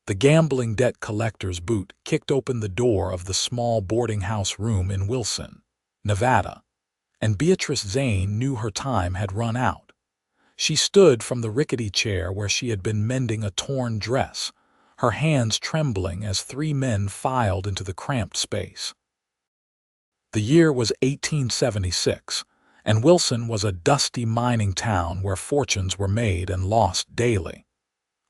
The gambling debt collector's boot kicked open the door of the small boarding house room in Wilson, Nevada, and Beatrice Zane knew her time had run out. She stood from the rickety chair where she had been mending a torn dress, her hands trembling as three men filed into the cramped space. The year was 1876, and Wilson was a dusty mining town where fortunes were made and lost daily,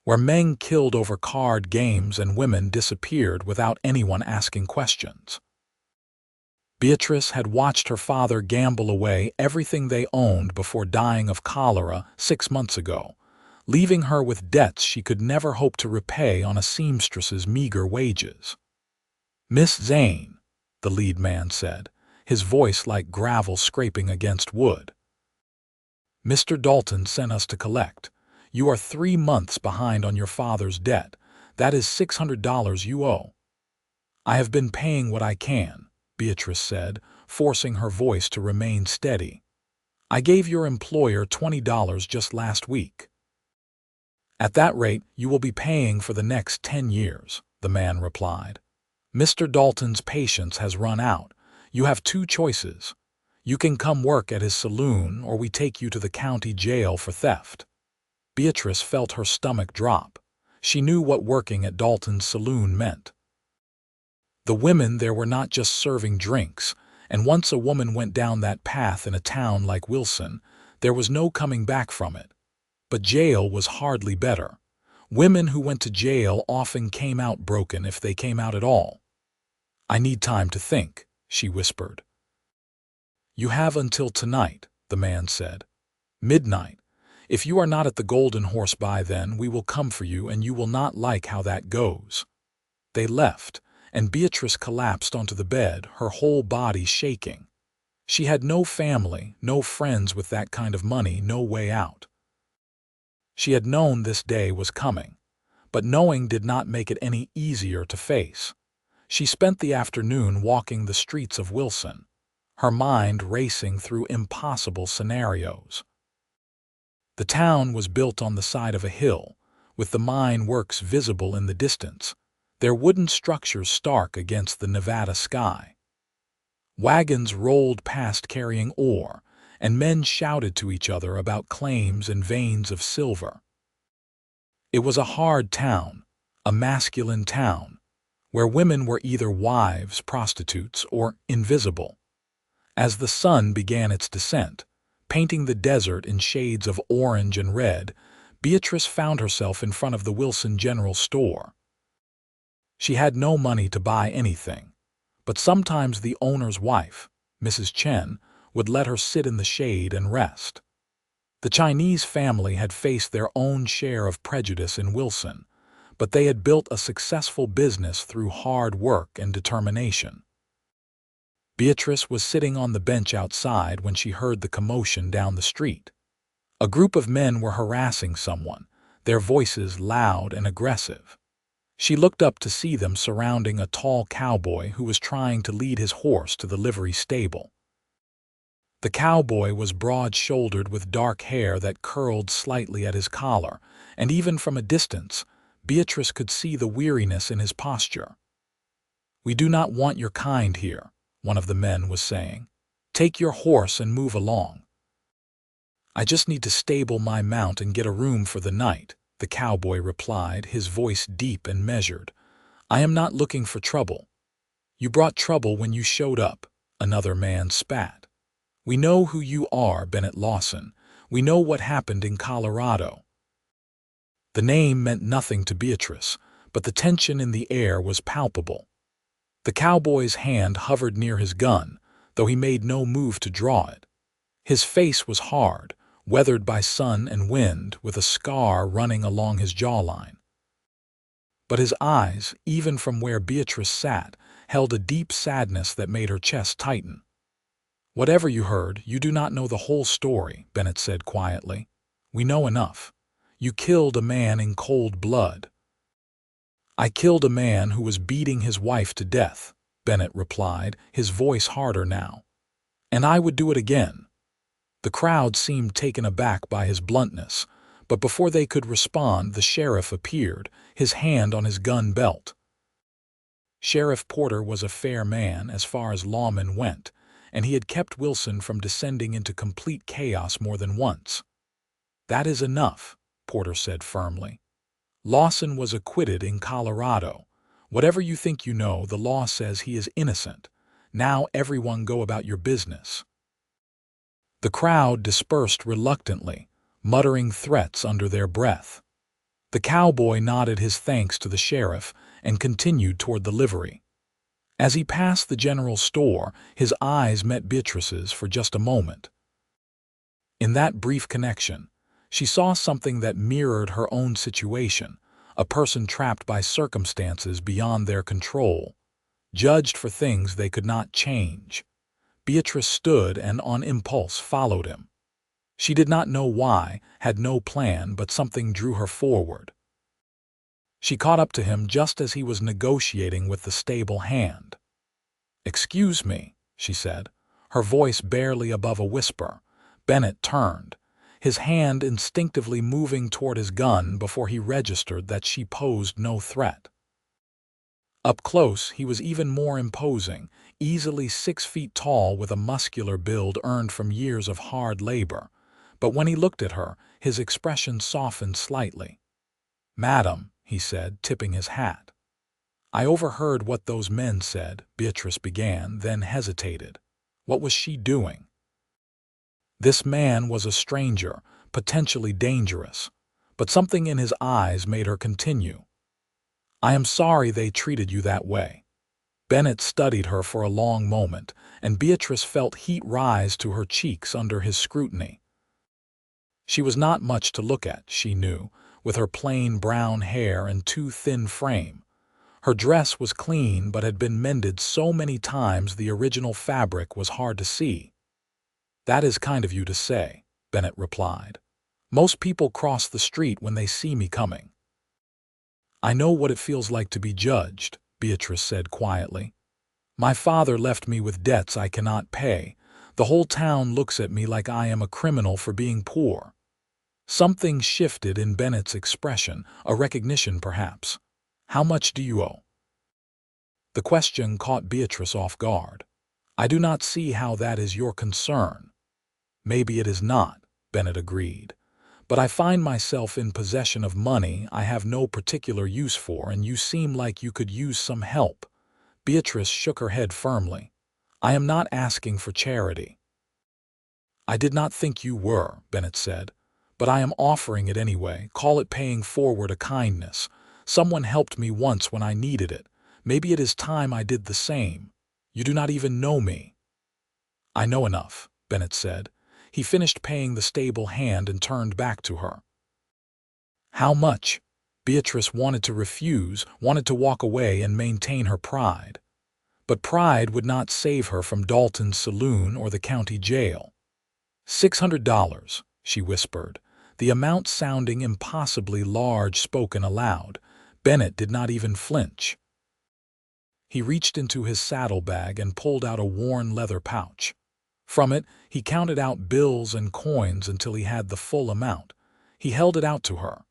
where men killed over card games and women disappeared without anyone asking questions. Beatrice had watched her father gamble away everything they owned before dying of cholera 6 months ago, leaving her with debts she could never hope to repay on a seamstress's meager wages. "Miss Zane," the lead man said, his voice like gravel scraping against wood. "Mr. Dalton sent us to collect. You are 3 months behind on your father's debt. That is $600 you owe." "I have been paying what I can," Beatrice said, forcing her voice to remain steady. "I gave your employer $20 just last week." "At that rate, you will be paying for the next 10 years, the man replied. "Mr. Dalton's patience has run out. You have 2 choices. You can come work at his saloon, or we take you to the county jail for theft." Beatrice felt her stomach drop. She knew what working at Dalton's saloon meant. The women there were not just serving drinks, and once a woman went down that path in a town like Wilson, there was no coming back from it. But jail was hardly better. Women who went to jail often came out broken if they came out at all. "I need time to think," she whispered. "You have until tonight," the man said. "Midnight. If you are not at the Golden Horse by then, we will come for you and you will not like how that goes." They left, and Beatrice collapsed onto the bed, her whole body shaking. She had no family, no friends with that kind of money, no way out. She had known this day was coming, but knowing did not make it any easier to face. She spent the afternoon walking the streets of Wilson, her mind racing through impossible scenarios. The town was built on the side of a hill, with the mine works visible in the distance, their wooden structures stark against the Nevada sky. Wagons rolled past carrying ore, and men shouted to each other about claims and veins of silver. It was a hard town, a masculine town, where women were either wives, prostitutes, or invisible. As the sun began its descent, painting the desert in shades of orange and red, Beatrice found herself in front of the Wilson General Store. She had no money to buy anything, but sometimes the owner's wife, Mrs. Chen, would let her sit in the shade and rest. The Chinese family had faced their own share of prejudice in Wilson, but they had built a successful business through hard work and determination. Beatrice was sitting on the bench outside when she heard the commotion down the street. A group of men were harassing someone, their voices loud and aggressive. She looked up to see them surrounding a tall cowboy who was trying to lead his horse to the livery stable. The cowboy was broad-shouldered with dark hair that curled slightly at his collar, and even from a distance, Beatrice could see the weariness in his posture. "We do not want your kind here," one of the men was saying. "Take your horse and move along." "I just need to stable my mount and get a room for the night," the cowboy replied, his voice deep and measured. "I am not looking for trouble." "You brought trouble when you showed up," another man spat. "We know who you are, Bennett Lawson. We know what happened in Colorado." The name meant nothing to Beatrice, but the tension in the air was palpable. The cowboy's hand hovered near his gun, though he made no move to draw it. His face was hard, weathered by sun and wind, with a scar running along his jawline. But his eyes, even from where Beatrice sat, held a deep sadness that made her chest tighten. "Whatever you heard, you do not know the whole story," Bennett said quietly. "We know enough. You killed a man in cold blood." "I killed a man who was beating his wife to death," Bennett replied, his voice harder now. "And I would do it again." The crowd seemed taken aback by his bluntness, But before they could respond, the sheriff appeared, his hand on his gun belt. Sheriff Porter was a fair man as far as lawmen went, and he had kept Wilson from descending into complete chaos more than once. "That is enough," Porter said firmly. "Lawson was acquitted in Colorado. Whatever you think you know, the law says he is innocent. Now everyone go about your business." The crowd dispersed reluctantly, muttering threats under their breath. The cowboy nodded his thanks to the sheriff and continued toward the livery. As he passed the general store, his eyes met Beatrice's for just a moment. In that brief connection, she saw something that mirrored her own situation, a person trapped by circumstances beyond their control, judged for things they could not change. Beatrice stood and on impulse followed him. She did not know why, had no plan, but something drew her forward. She caught up to him just as he was negotiating with the stable hand. "Excuse me," she said, her voice barely above a whisper. Bennett turned, his hand instinctively moving toward his gun before he registered that she posed no threat. Up close, he was even more imposing, easily 6 feet tall with a muscular build earned from years of hard labor. But when he looked at her, his expression softened slightly. "Madam," he said, tipping his hat. "I overheard what those men said," Beatrice began, then hesitated. What was she doing? This man was a stranger, potentially dangerous, but something in his eyes made her continue. "I am sorry they treated you that way." Bennett studied her for a long moment, and Beatrice felt heat rise to her cheeks under his scrutiny. She was not much to look at, she knew, with her plain brown hair and too thin frame. Her dress was clean but had been mended so many times the original fabric was hard to see. "That is kind of you to say," Bennett replied. "Most people cross the street when they see me coming." "I know what it feels like to be judged," Beatrice said quietly. "My father left me with debts I cannot pay. The whole town looks at me like I am a criminal for being poor." Something shifted in Bennett's expression, a recognition perhaps. "How much do you owe?" The question caught Beatrice off guard. "I do not see how that is your concern." "Maybe it is not," Bennett agreed. "But I find myself in possession of money I have no particular use for, and you seem like you could use some help." Beatrice shook her head firmly. "I am not asking for charity." "I did not think you were," Bennett said. "But I am offering it anyway. Call it paying forward a kindness. Someone helped me once when I needed it. Maybe it is time I did the same. You do not even know me." "I know enough," Bennett said. He finished paying the stable hand and turned back to her. "How much?" Beatrice wanted to refuse, wanted to walk away and maintain her pride. But pride would not save her from Dalton's saloon or the county jail. $600, she whispered, the amount sounding impossibly large spoken aloud. Bennett did not even flinch. He reached into his saddlebag and pulled out a worn leather pouch. From it, he counted out bills and coins until he had the full amount. He held it out to her.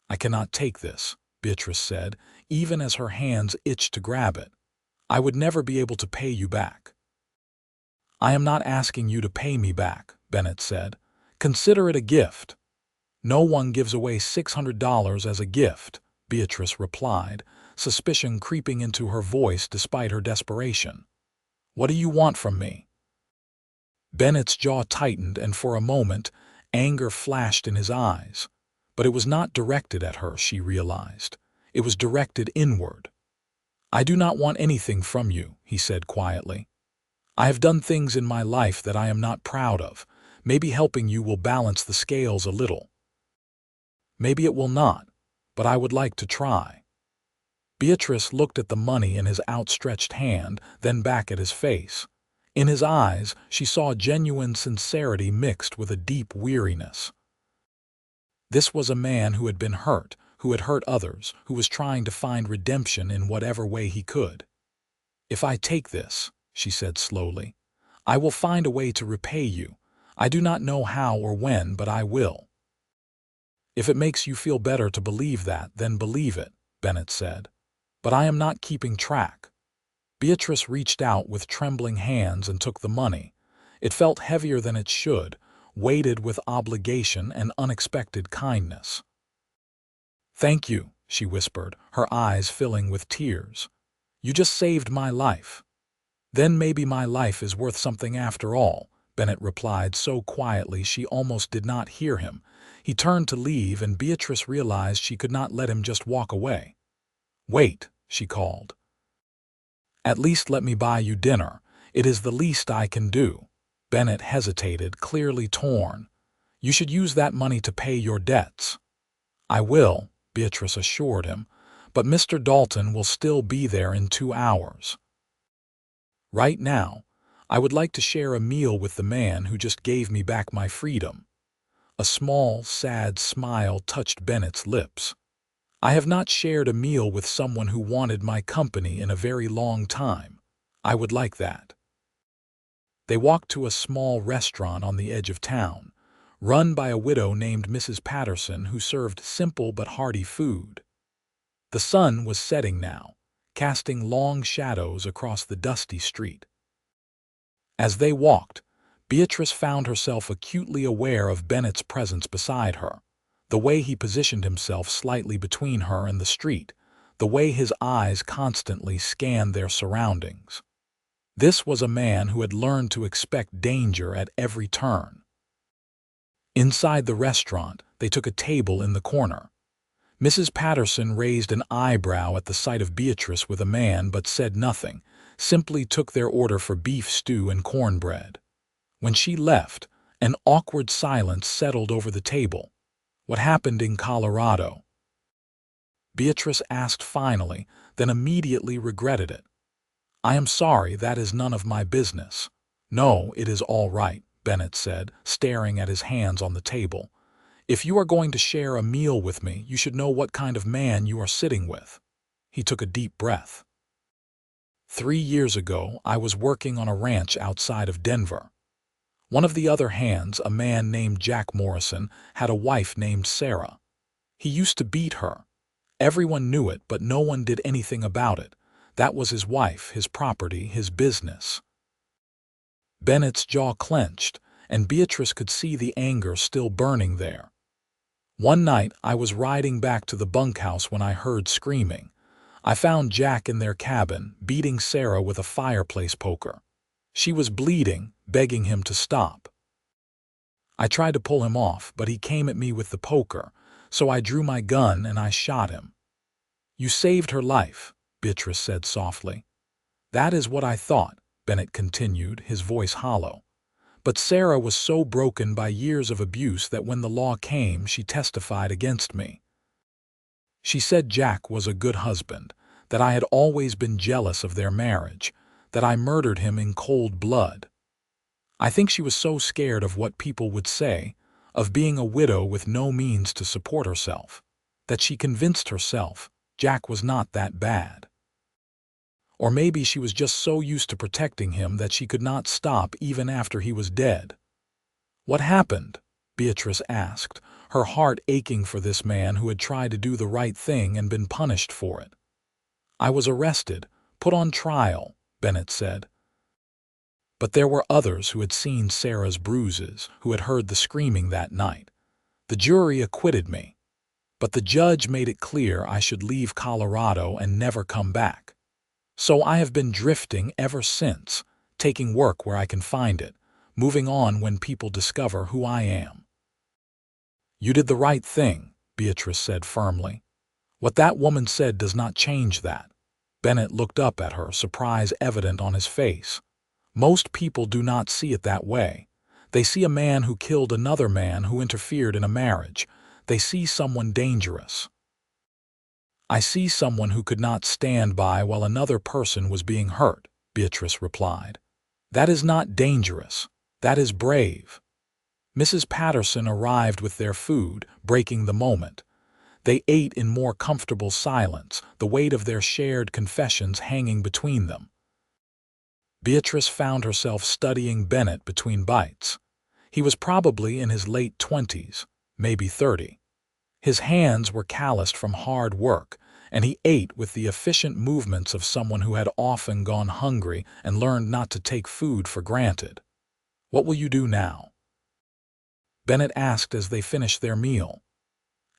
"I cannot take this," Beatrice said, even as her hands itched to grab it. "I would never be able to pay you back." "I am not asking you to pay me back," Bennett said. "Consider it a gift." "No one gives away $600 as a gift," Beatrice replied, suspicion creeping into her voice despite her desperation. "What do you want from me?" Bennett's jaw tightened, and for a moment, anger flashed in his eyes. But it was not directed at her, she realized. It was directed inward. "I do not want anything from you," he said quietly. "I have done things in my life that I am not proud of. Maybe helping you will balance the scales a little. Maybe it will not, but I would like to try." Beatrice looked at the money in his outstretched hand, then back at his face. In his eyes, she saw genuine sincerity mixed with a deep weariness. This was a man who had been hurt, who had hurt others, who was trying to find redemption in whatever way he could. "If I take this," she said slowly, "I will find a way to repay you. I do not know how or when, but I will." If it makes you feel better to believe that, then believe it, Bennett said. But I am not keeping track. Beatrice reached out with trembling hands and took the money. It felt heavier than it should, weighted with obligation and unexpected kindness. "Thank you," she whispered, her eyes filling with tears. "You just saved my life." "Then maybe my life is worth something after all," Bennett replied so quietly she almost did not hear him. He turned to leave, and Beatrice realized she could not let him just walk away. "Wait," she called. "At least let me buy you dinner. It is the least I can do." Bennett hesitated, clearly torn. "You should use that money to pay your debts." "I will," Beatrice assured him, "but Mr. Dalton will still be there in 2 hours. Right now, I would like to share a meal with the man who just gave me back my freedom." A small, sad smile touched Bennett's lips. "I have not shared a meal with someone who wanted my company in a very long time. I would like that." They walked to a small restaurant on the edge of town, run by a widow named Mrs. Patterson who served simple but hearty food. The sun was setting now, casting long shadows across the dusty street. As they walked, Beatrice found herself acutely aware of Bennett's presence beside her, the way he positioned himself slightly between her and the street, the way his eyes constantly scanned their surroundings. This was a man who had learned to expect danger at every turn. Inside the restaurant, they took a table in the corner. Mrs. Patterson raised an eyebrow at the sight of Beatrice with a man but said nothing, simply took their order for beef stew and cornbread. When she left, an awkward silence settled over the table. "What happened in Colorado?" Beatrice asked finally, then immediately regretted it. "I am sorry, that is none of my business." "No, it is all right," Bennett said, staring at his hands on the table. "If you are going to share a meal with me, you should know what kind of man you are sitting with." He took a deep breath. 3 years ago, I was working on a ranch outside of Denver. One of the other hands, a man named Jack Morrison, had a wife named Sarah. He used to beat her. Everyone knew it, but no one did anything about it. That was his wife, his property, his business. Bennett's jaw clenched, and Beatrice could see the anger still burning there. "One night, I was riding back to the bunkhouse when I heard screaming. I found Jack in their cabin, beating Sarah with a fireplace poker. She was bleeding, begging him to stop. I tried to pull him off, but he came at me with the poker, so I drew my gun and I shot him." "You saved her life," Beatrice said softly. "That is what I thought," Bennett continued, his voice hollow. "But Sarah was so broken by years of abuse that when the law came, she testified against me. She said Jack was a good husband, that I had always been jealous of their marriage, that I murdered him in cold blood. I think she was so scared of what people would say, of being a widow with no means to support herself, that she convinced herself Jack was not that bad. Or maybe she was just so used to protecting him that she could not stop even after he was dead." "What happened?" Beatrice asked, her heart aching for this man who had tried to do the right thing and been punished for it. "I was arrested, put on trial," Bennett said. "But there were others who had seen Sarah's bruises, who had heard the screaming that night. The jury acquitted me. But the judge made it clear I should leave Colorado and never come back. So I have been drifting ever since, taking work where I can find it, moving on when people discover who I am." "You did the right thing," Beatrice said firmly. "What that woman said does not change that." Bennett looked up at her, surprise evident on his face. "Most people do not see it that way. They see a man who killed another man who interfered in a marriage. They see someone dangerous." "I see someone who could not stand by while another person was being hurt," Beatrice replied. "That is not dangerous. That is brave." Mrs. Patterson arrived with their food, breaking the moment. They ate in more comfortable silence, the weight of their shared confessions hanging between them. Beatrice found herself studying Bennett between bites. He was probably in his late 20s, maybe 30. His hands were calloused from hard work, and he ate with the efficient movements of someone who had often gone hungry and learned not to take food for granted. "What will you do now?" Bennett asked as they finished their meal.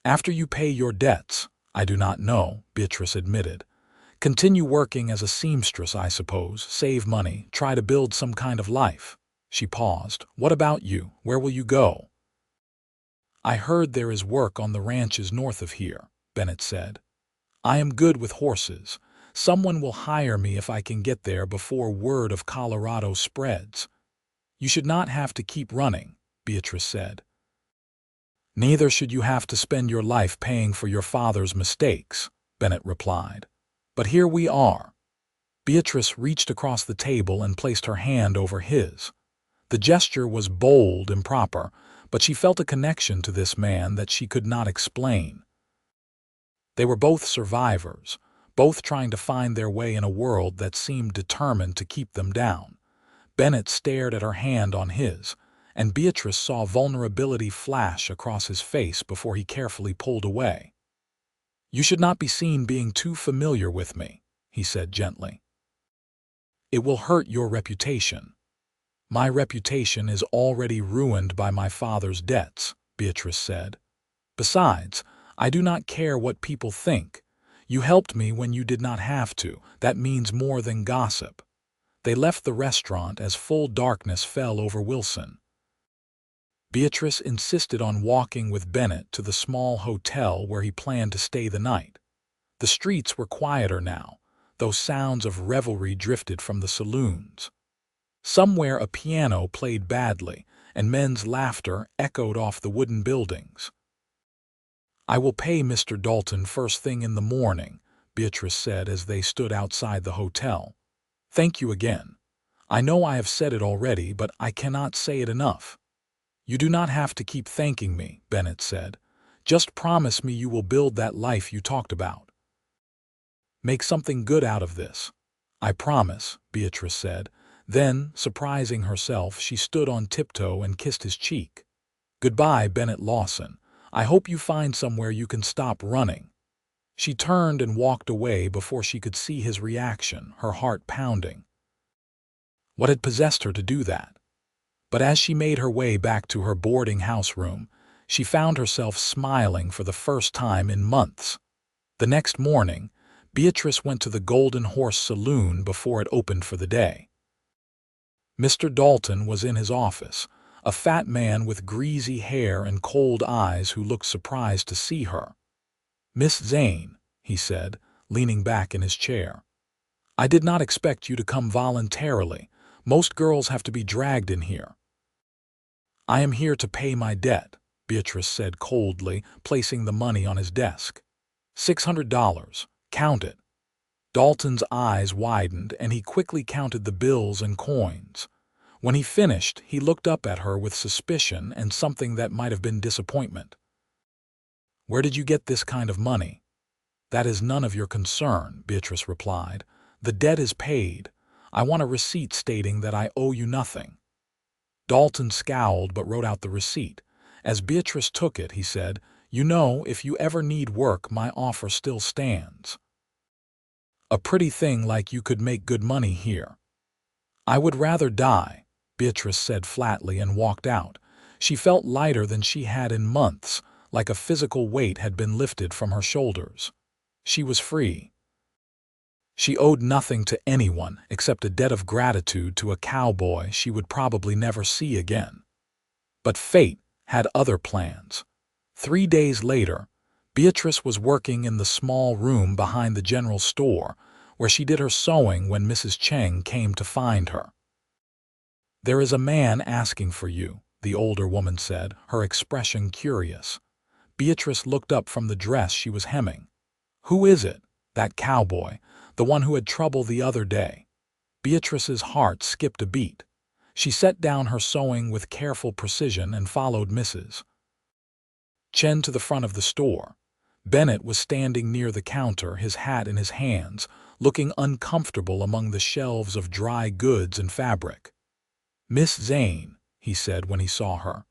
"After you pay your debts, I do not know," Beatrice admitted. "Continue working as a seamstress, I suppose, save money, try to build some kind of life." She paused. "What about you? Where will you go?" "I heard there is work on the ranches north of here," Bennett said. "I am good with horses. Someone will hire me if I can get there before word of Colorado spreads." "You should not have to keep running," Beatrice said. "Neither should you have to spend your life paying for your father's mistakes," Bennett replied. "But here we are." Beatrice reached across the table and placed her hand over his. The gesture was bold and proper, but she felt a connection to this man that she could not explain. They were both survivors, both trying to find their way in a world that seemed determined to keep them down. Bennett stared at her hand on his, and Beatrice saw vulnerability flash across his face before he carefully pulled away. "You should not be seen being too familiar with me," he said gently. "It will hurt your reputation." "My reputation is already ruined by my father's debts," Beatrice said. "Besides, I do not care what people think. You helped me when you did not have to. That means more than gossip." They left the restaurant as full darkness fell over Wilson. Beatrice insisted on walking with Bennett to the small hotel where he planned to stay the night. The streets were quieter now, though sounds of revelry drifted from the saloons. Somewhere a piano played badly, and men's laughter echoed off the wooden buildings. "I will pay Mr. Dalton first thing in the morning," Beatrice said as they stood outside the hotel. "Thank you again. I know I have said it already, but I cannot say it enough." "You do not have to keep thanking me," Bennett said. "Just promise me you will build that life you talked about. Make something good out of this." "I promise," Beatrice said. Then, surprising herself, she stood on tiptoe and kissed his cheek. "Goodbye, Bennett Lawson. I hope you find somewhere you can stop running." She turned and walked away before she could see his reaction, her heart pounding. What had possessed her to do that? But as she made her way back to her boarding house room, she found herself smiling for the first time in months. The next morning, Beatrice went to the Golden Horse Saloon before it opened for the day. Mr. Dalton was in his office, a fat man with greasy hair and cold eyes who looked surprised to see her. "Miss Zane," he said, leaning back in his chair. "I did not expect you to come voluntarily. Most girls have to be dragged in here." "I am here to pay my debt," Beatrice said coldly, placing the money on his desk. $600. Count it." Dalton's eyes widened, and he quickly counted the bills and coins. When he finished, he looked up at her with suspicion and something that might have been disappointment. "Where did you get this kind of money?" "That is none of your concern," Beatrice replied. "The debt is paid. I want a receipt stating that I owe you nothing." Dalton scowled but wrote out the receipt. As Beatrice took it, he said, "You know, if you ever need work, my offer still stands. A pretty thing like you could make good money here." "I would rather die," Beatrice said flatly and walked out. She felt lighter than she had in months, like a physical weight had been lifted from her shoulders. She was free. She owed nothing to anyone except a debt of gratitude to a cowboy she would probably never see again. But fate had other plans. 3 days later, Beatrice was working in the small room behind the general store, where she did her sewing when Mrs. Cheng came to find her. "There is a man asking for you," the older woman said, her expression curious. Beatrice looked up from the dress she was hemming. "Who is it?" "That cowboy, the one who had trouble the other day." Beatrice's heart skipped a beat. She set down her sewing with careful precision and followed Mrs. Chen to the front of the store. Bennett was standing near the counter, his hat in his hands, looking uncomfortable among the shelves of dry goods and fabric. "Miss Zane," he said when he saw her.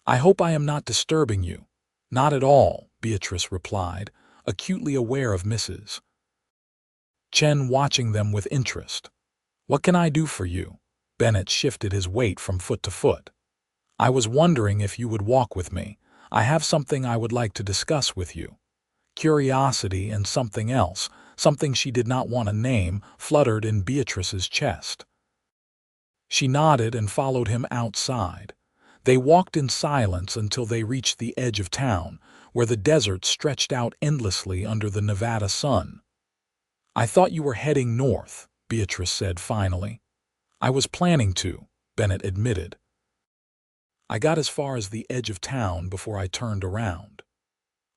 "I hope I am not disturbing you." "Not at all," Beatrice replied, acutely aware of Mrs. Chen watching them with interest. "What can I do for you?" Bennett shifted his weight from foot to foot. "I was wondering if you would walk with me. I have something I would like to discuss with you." Curiosity and something else, something she did not want to name, fluttered in Beatrice's chest. She nodded and followed him outside. They walked in silence until they reached the edge of town, where the desert stretched out endlessly under the Nevada sun. "I thought you were heading north," Beatrice said finally. "I was planning to," Bennett admitted. "I got as far as the edge of town before I turned around."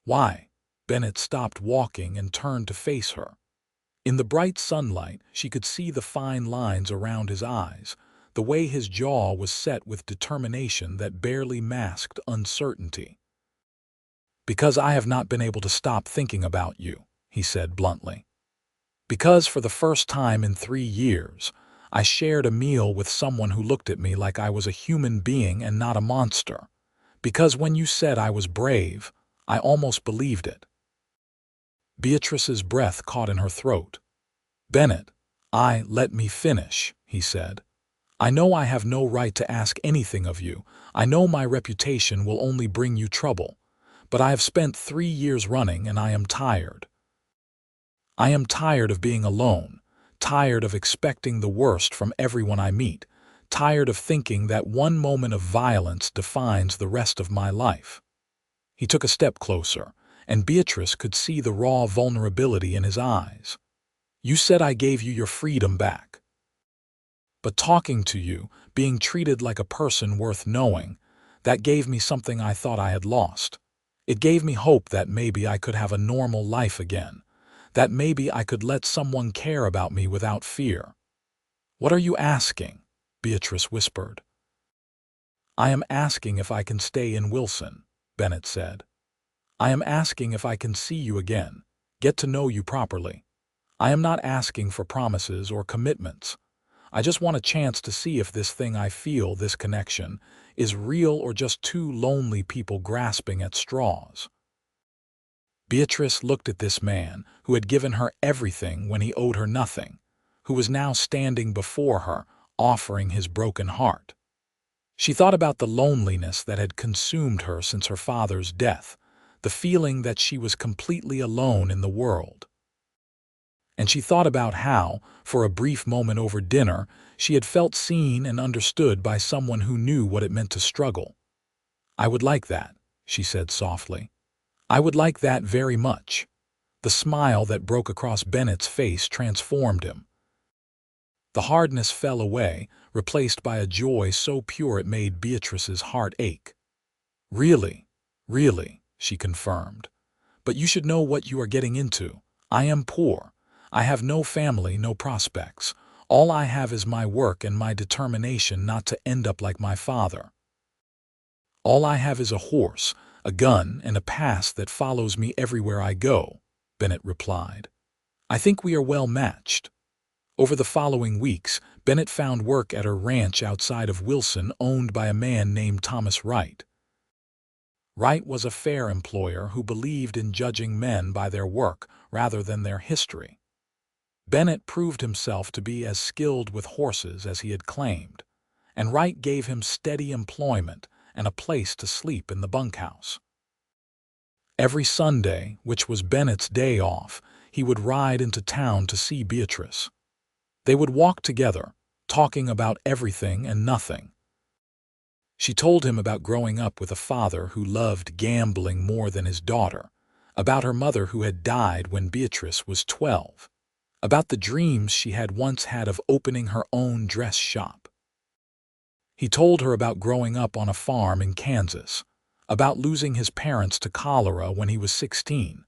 "Why?" Bennett stopped walking and turned to face her. In the bright sunlight, she could see the fine lines around his eyes, the way his jaw was set with determination that barely masked uncertainty. "Because I have not been able to stop thinking about you," he said bluntly. "Because for the first time in 3 years, I shared a meal with someone who looked at me like I was a human being and not a monster. Because when you said I was brave, I almost believed it." Beatrice's breath caught in her throat. "Bennett, let me finish," he said. "I know I have no right to ask anything of you. I know my reputation will only bring you trouble. But I have spent 3 years running and I am tired. I am tired of being alone, tired of expecting the worst from everyone I meet, tired of thinking that one moment of violence defines the rest of my life." He took a step closer, and Beatrice could see the raw vulnerability in his eyes. "You said I gave you your freedom back. But talking to you, being treated like a person worth knowing, that gave me something I thought I had lost. It gave me hope that maybe I could have a normal life again, that maybe I could let someone care about me without fear." "What are you asking?" Beatrice whispered. "I am asking if I can stay in Wilson," Bennett said. "I am asking if I can see you again, get to know you properly. I am not asking for promises or commitments. I just want a chance to see if this thing I feel, this connection, is real or just two lonely people grasping at straws." Beatrice looked at this man who had given her everything when he owed her nothing, who was now standing before her, offering his broken heart. She thought about the loneliness that had consumed her since her father's death, the feeling that she was completely alone in the world. And she thought about how, for a brief moment over dinner, she had felt seen and understood by someone who knew what it meant to struggle. "I would like that," she said softly. "I would like that very much." The smile that broke across Bennett's face transformed him. The hardness fell away, replaced by a joy so pure it made Beatrice's heart ache. "Really, really," she confirmed. "But you should know what you are getting into. I am poor. I have no family, no prospects. All I have is my work and my determination not to end up like my father. All I have is a horse, a gun, and a past that follows me everywhere I go," Bennett replied. "I think we are well matched." Over the following weeks, Bennett found work at a ranch outside of Wilson owned by a man named Thomas Wright. Wright was a fair employer who believed in judging men by their work rather than their history. Bennett proved himself to be as skilled with horses as he had claimed, and Wright gave him steady employment and a place to sleep in the bunkhouse. Every Sunday, which was Bennett's day off, he would ride into town to see Beatrice. They would walk together, talking about everything and nothing. She told him about growing up with a father who loved gambling more than his daughter, about her mother who had died when Beatrice was 12, about the dreams she had once had of opening her own dress shop. He told her about growing up on a farm in Kansas, about losing his parents to cholera when he was 16,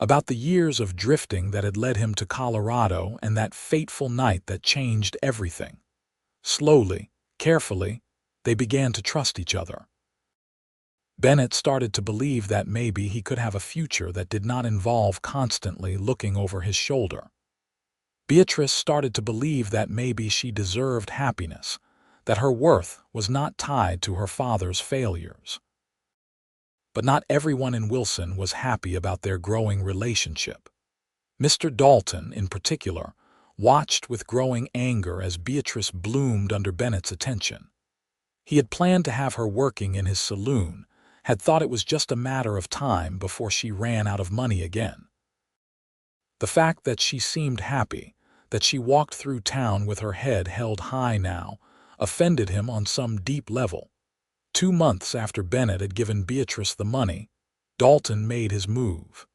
about the years of drifting that had led him to Colorado and that fateful night that changed everything. Slowly, carefully, they began to trust each other. Bennett started to believe that maybe he could have a future that did not involve constantly looking over his shoulder. Beatrice started to believe that maybe she deserved happiness, that her worth was not tied to her father's failures. but not everyone in Wilson was happy about their growing relationship. Mr. Dalton, in particular, watched with growing anger as Beatrice bloomed under Bennett's attention. He had planned to have her working in his saloon, had thought it was just a matter of time before she ran out of money again. The fact that she seemed happy, that she walked through town with her head held high now, offended him on some deep level. 2 months after Bennett had given Beatrice the money, Dalton made his move.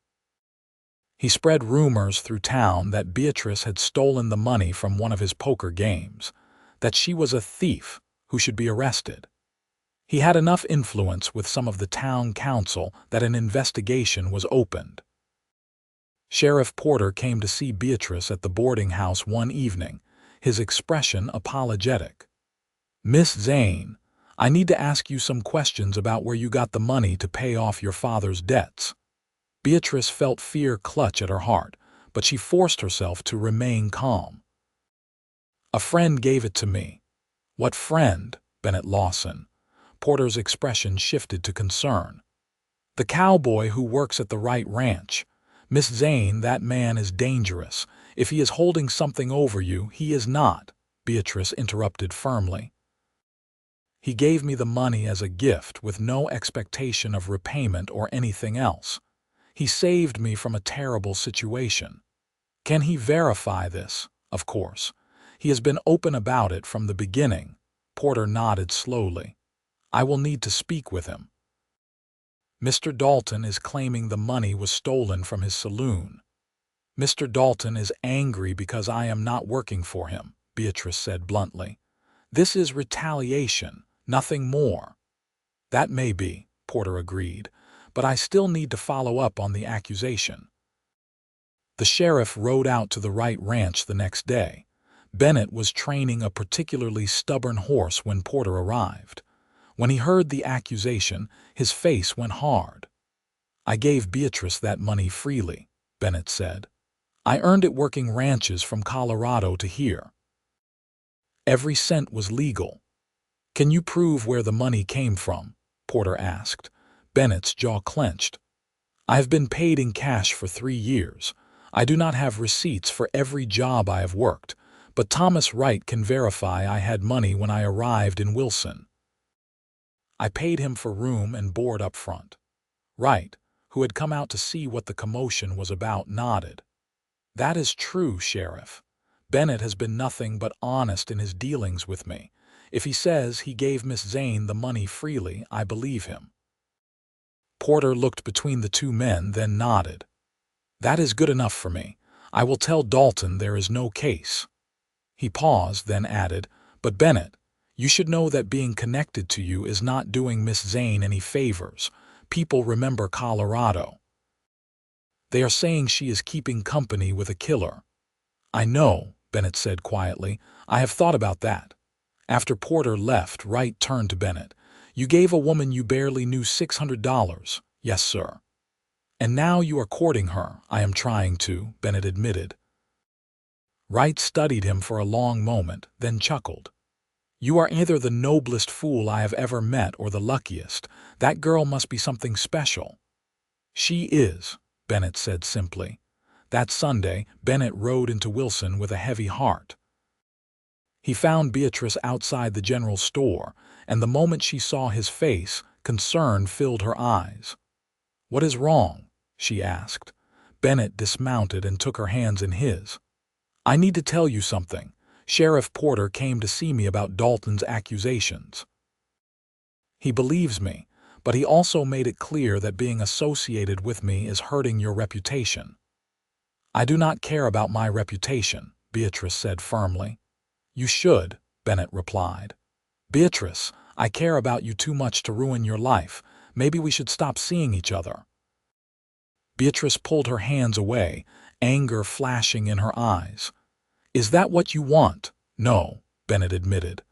He spread rumors through town that Beatrice had stolen the money from one of his poker games, that she was a thief who should be arrested. He had enough influence with some of the town council that an investigation was opened. Sheriff Porter came to see Beatrice at the boarding house one evening, his expression apologetic. "Miss Zane, I need to ask you some questions about where you got the money to pay off your father's debts." Beatrice felt fear clutch at her heart, but she forced herself to remain calm. "A friend gave it to me." "What friend?" Bennett Lawson. Porter's expression shifted to concern. "The cowboy who works at the Wright Ranch. Miss Zane, that man is dangerous. If he is holding something over you, he is not," Beatrice interrupted firmly. "He gave me the money as a gift with no expectation of repayment or anything else. He saved me from a terrible situation." "Can he verify this?" "Of course. He has been open about it from the beginning." Porter nodded slowly. "I will need to speak with him." "Mr. Dalton is claiming the money was stolen from his saloon." "Mr. Dalton is angry because I am not working for him," Beatrice said bluntly. "This is retaliation, nothing more." "That may be," Porter agreed, "but I still need to follow up on the accusation." The sheriff rode out to the Wright Ranch the next day. Bennett was training a particularly stubborn horse when Porter arrived. When he heard the accusation, his face went hard. "I gave Beatrice that money freely," Bennett said. "I earned it working ranches from Colorado to here. Every cent was legal." "Can you prove where the money came from?" Porter asked. Bennett's jaw clenched. "I have been paid in cash for 3 years. I do not have receipts for every job I have worked, but Thomas Wright can verify I had money when I arrived in Wilson. I paid him for room and board up front." Wright, who had come out to see what the commotion was about, nodded. "That is true, Sheriff. Bennett has been nothing but honest in his dealings with me. If he says he gave Miss Zane the money freely, I believe him." Porter looked between the two men, then nodded. "That is good enough for me. I will tell Dalton there is no case." He paused, then added, "But Bennett, you should know that being connected to you is not doing Miss Zane any favors. People remember Colorado. They are saying she is keeping company with a killer." "I know," Bennett said quietly. "I have thought about that." After Porter left, Wright turned to Bennett. "You gave a woman you barely knew $600. "Yes, sir." "And now you are courting her." "I am trying to," Bennett admitted. Wright studied him for a long moment, then chuckled. "You are either the noblest fool I have ever met or the luckiest. That girl must be something special." "She is," Bennett said simply. That Sunday, Bennett rode into Wilson with a heavy heart. He found Beatrice outside the general store, and the moment she saw his face, concern filled her eyes. "What is wrong?" she asked. Bennett dismounted and took her hands in his. "I need to tell you something. Sheriff Porter came to see me about Dalton's accusations. He believes me, but he also made it clear that being associated with me is hurting your reputation." "I do not care about my reputation," Beatrice said firmly. "You should," Bennett replied. "Beatrice, I care about you too much to ruin your life. Maybe we should stop seeing each other." Beatrice pulled her hands away, anger flashing in her eyes. "Is that what you want?" "No," Bennett admitted.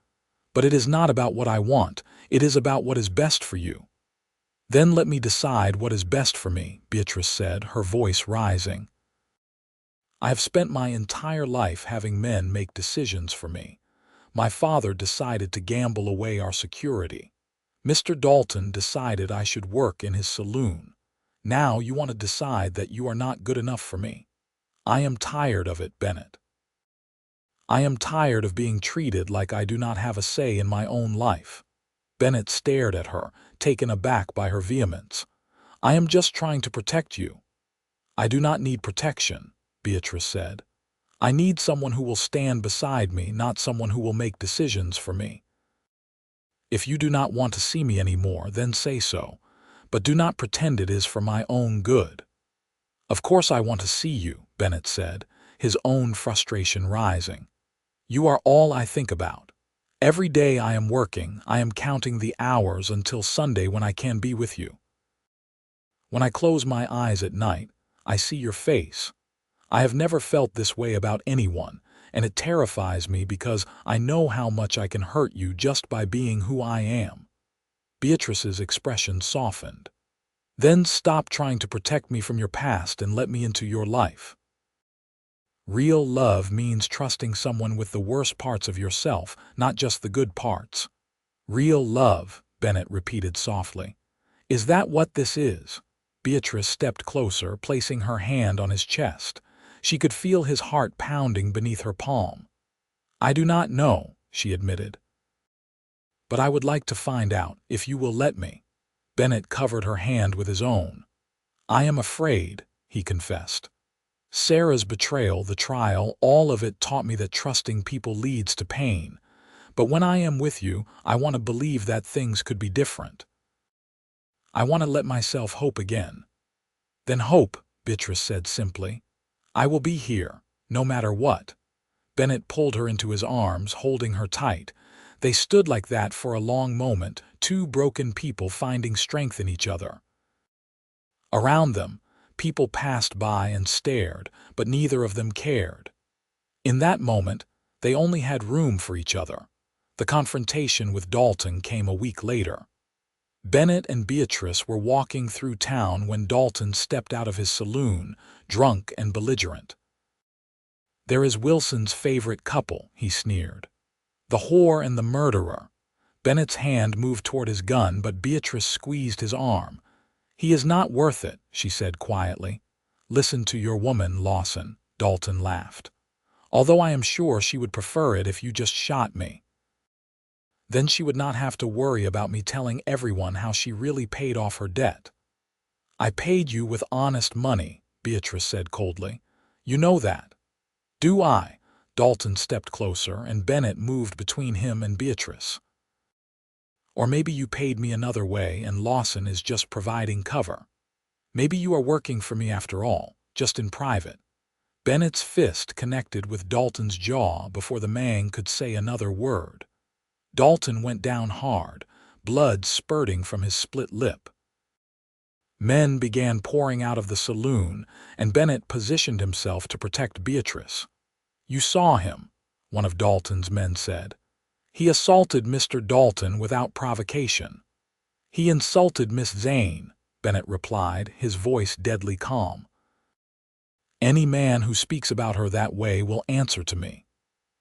"But it is not about what I want. It is about what is best for you." "Then let me decide what is best for me," Beatrice said, her voice rising. "I have spent my entire life having men make decisions for me. My father decided to gamble away our security. Mr. Dalton decided I should work in his saloon. Now you want to decide that you are not good enough for me. I am tired of it, Bennett. I am tired of being treated like I do not have a say in my own life. Bennett stared at her, taken aback by her vehemence. I am just trying to protect you. I do not need protection, Beatrice said. I need someone who will stand beside me, not someone who will make decisions for me. If you do not want to see me anymore, then say so, but do not pretend it is for my own good. Of course I want to see you, Bennett said, his own frustration rising. You are all I think about. Every day I am working, I am counting the hours until Sunday when I can be with you. When I close my eyes at night, I see your face. I have never felt this way about anyone, and it terrifies me because I know how much I can hurt you just by being who I am. Beatrice's expression softened. Then stop trying to protect me from your past and let me into your life. Real love means trusting someone with the worst parts of yourself, not just the good parts. Real love, Bennett repeated softly. Is that what this is? Beatrice stepped closer, placing her hand on his chest. She could feel his heart pounding beneath her palm. I do not know, she admitted. But I would like to find out, if you will let me. Bennett covered her hand with his own. I am afraid, he confessed. Sarah's betrayal, the trial, all of it taught me that trusting people leads to pain. But when I am with you, I want to believe that things could be different. I want to let myself hope again. Then hope, Beatrice said simply. I will be here, no matter what. Bennett pulled her into his arms, holding her tight. They stood like that for a long moment, two broken people finding strength in each other. Around them, people passed by and stared, but neither of them cared. In that moment, they only had room for each other. The confrontation with Dalton came a week later. Bennett and Beatrice were walking through town when Dalton stepped out of his saloon, drunk and belligerent. There is Wilson's favorite couple, he sneered. The whore and the murderer. Bennett's hand moved toward his gun, but Beatrice squeezed his arm. He is not worth it, she said quietly. Listen to your woman, Lawson, Dalton laughed. Although I am sure she would prefer it if you just shot me. Then she would not have to worry about me telling everyone how she really paid off her debt. I paid you with honest money, Beatrice said coldly. You know that. Do I? Dalton stepped closer, and Bennett moved between him and Beatrice. Or maybe you paid me another way and Lawson is just providing cover. Maybe you are working for me after all, just in private. Bennett's fist connected with Dalton's jaw before the man could say another word. Dalton went down hard, blood spurting from his split lip. Men began pouring out of the saloon, and Bennett positioned himself to protect Beatrice. You saw him, one of Dalton's men said. He assaulted Mr. Dalton without provocation. He insulted Miss Zane, Bennett replied, his voice deadly calm. Any man who speaks about her that way will answer to me.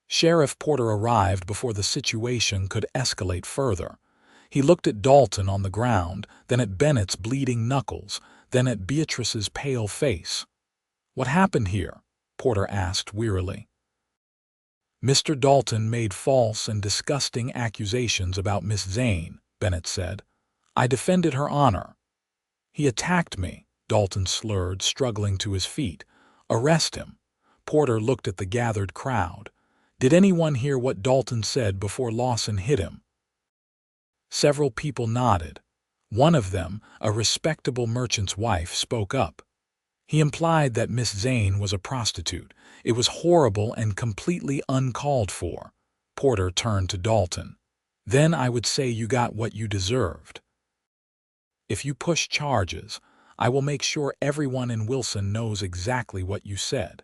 Sheriff Porter arrived before the situation could escalate further. He looked at Dalton on the ground, then at Bennett's bleeding knuckles, then at Beatrice's pale face. What happened here? Porter asked wearily. Mr. Dalton made false and disgusting accusations about Miss Zane, Bennett said. I defended her honor. He attacked me, Dalton slurred, struggling to his feet. Arrest him. Porter looked at the gathered crowd. Did anyone hear what Dalton said before Lawson hit him? Several people nodded. One of them, a respectable merchant's wife, spoke up. He implied that Miss Zane was a prostitute. It was horrible and completely uncalled for. Porter turned to Dalton. Then I would say you got what you deserved. If you push charges, I will make sure everyone in Wilson knows exactly what you said.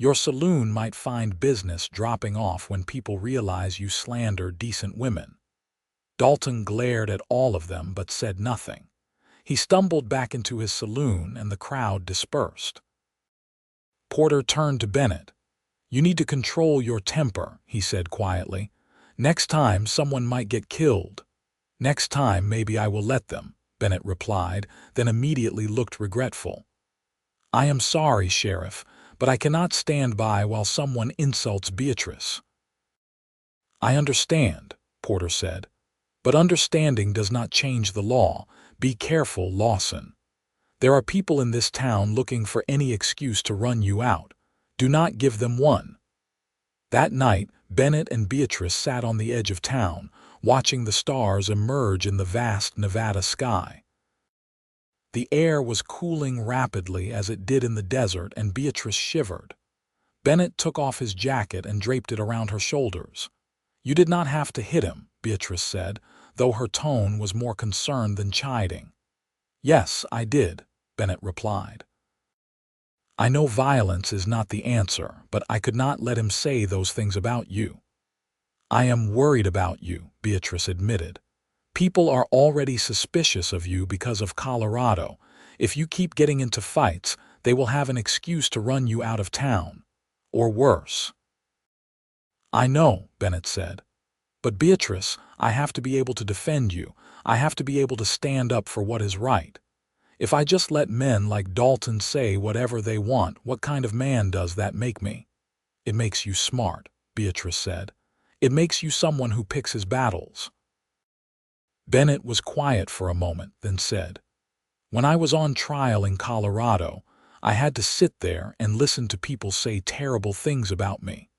Your saloon might find business dropping off when people realize you slander decent women. Dalton glared at all of them but said nothing. He stumbled back into his saloon and the crowd dispersed. Porter turned to Bennett. You need to control your temper, he said quietly. Next time someone might get killed. Next time maybe I will let them, Bennett replied, then immediately looked regretful. I am sorry, Sheriff, but I cannot stand by while someone insults Beatrice. I understand, Porter said, but understanding does not change the law. Be careful, Lawson. There are people in this town looking for any excuse to run you out. Do not give them one. That night, Bennett and Beatrice sat on the edge of town, watching the stars emerge in the vast Nevada sky. The air was cooling rapidly as it did in the desert, and Beatrice shivered. Bennett took off his jacket and draped it around her shoulders. You did not have to hit him, Beatrice said, though her tone was more concerned than chiding. Yes, I did, Bennett replied. I know violence is not the answer, but I could not let him say those things about you. I am worried about you, Beatrice admitted. People are already suspicious of you because of Colorado. If you keep getting into fights, they will have an excuse to run you out of town. Or worse. I know, Bennett said. But Beatrice, I have to be able to defend you. I have to be able to stand up for what is right. If I just let men like Dalton say whatever they want, what kind of man does that make me? It makes you smart, Beatrice said. It makes you someone who picks his battles. Bennett was quiet for a moment, then said, When I was on trial in Colorado, I had to sit there and listen to people say terrible things about me.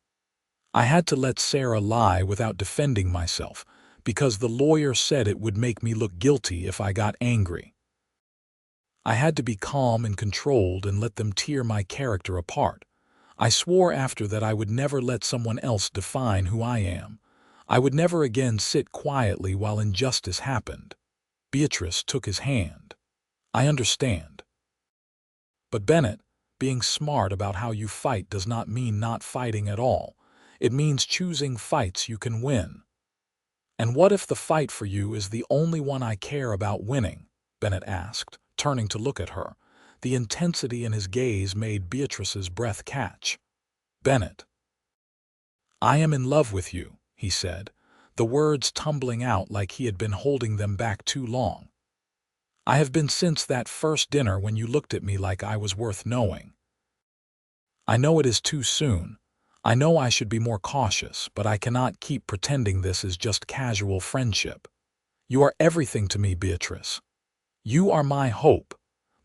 I had to let Sarah lie without defending myself, because the lawyer said it would make me look guilty if I got angry. I had to be calm and controlled and let them tear my character apart. I swore after that I would never let someone else define who I am. I would never again sit quietly while injustice happened. Beatrice took his hand. I understand. But Bennett, being smart about how you fight does not mean not fighting at all. It means choosing fights you can win. And what if the fight for you is the only one I care about winning? Bennett asked, turning to look at her. The intensity in his gaze made Beatrice's breath catch. Bennett. I am in love with you, he said, the words tumbling out like he had been holding them back too long. I have been since that first dinner when you looked at me like I was worth knowing. I know it is too soon. I know I should be more cautious, but I cannot keep pretending this is just casual friendship. You are everything to me, Beatrice. You are my hope,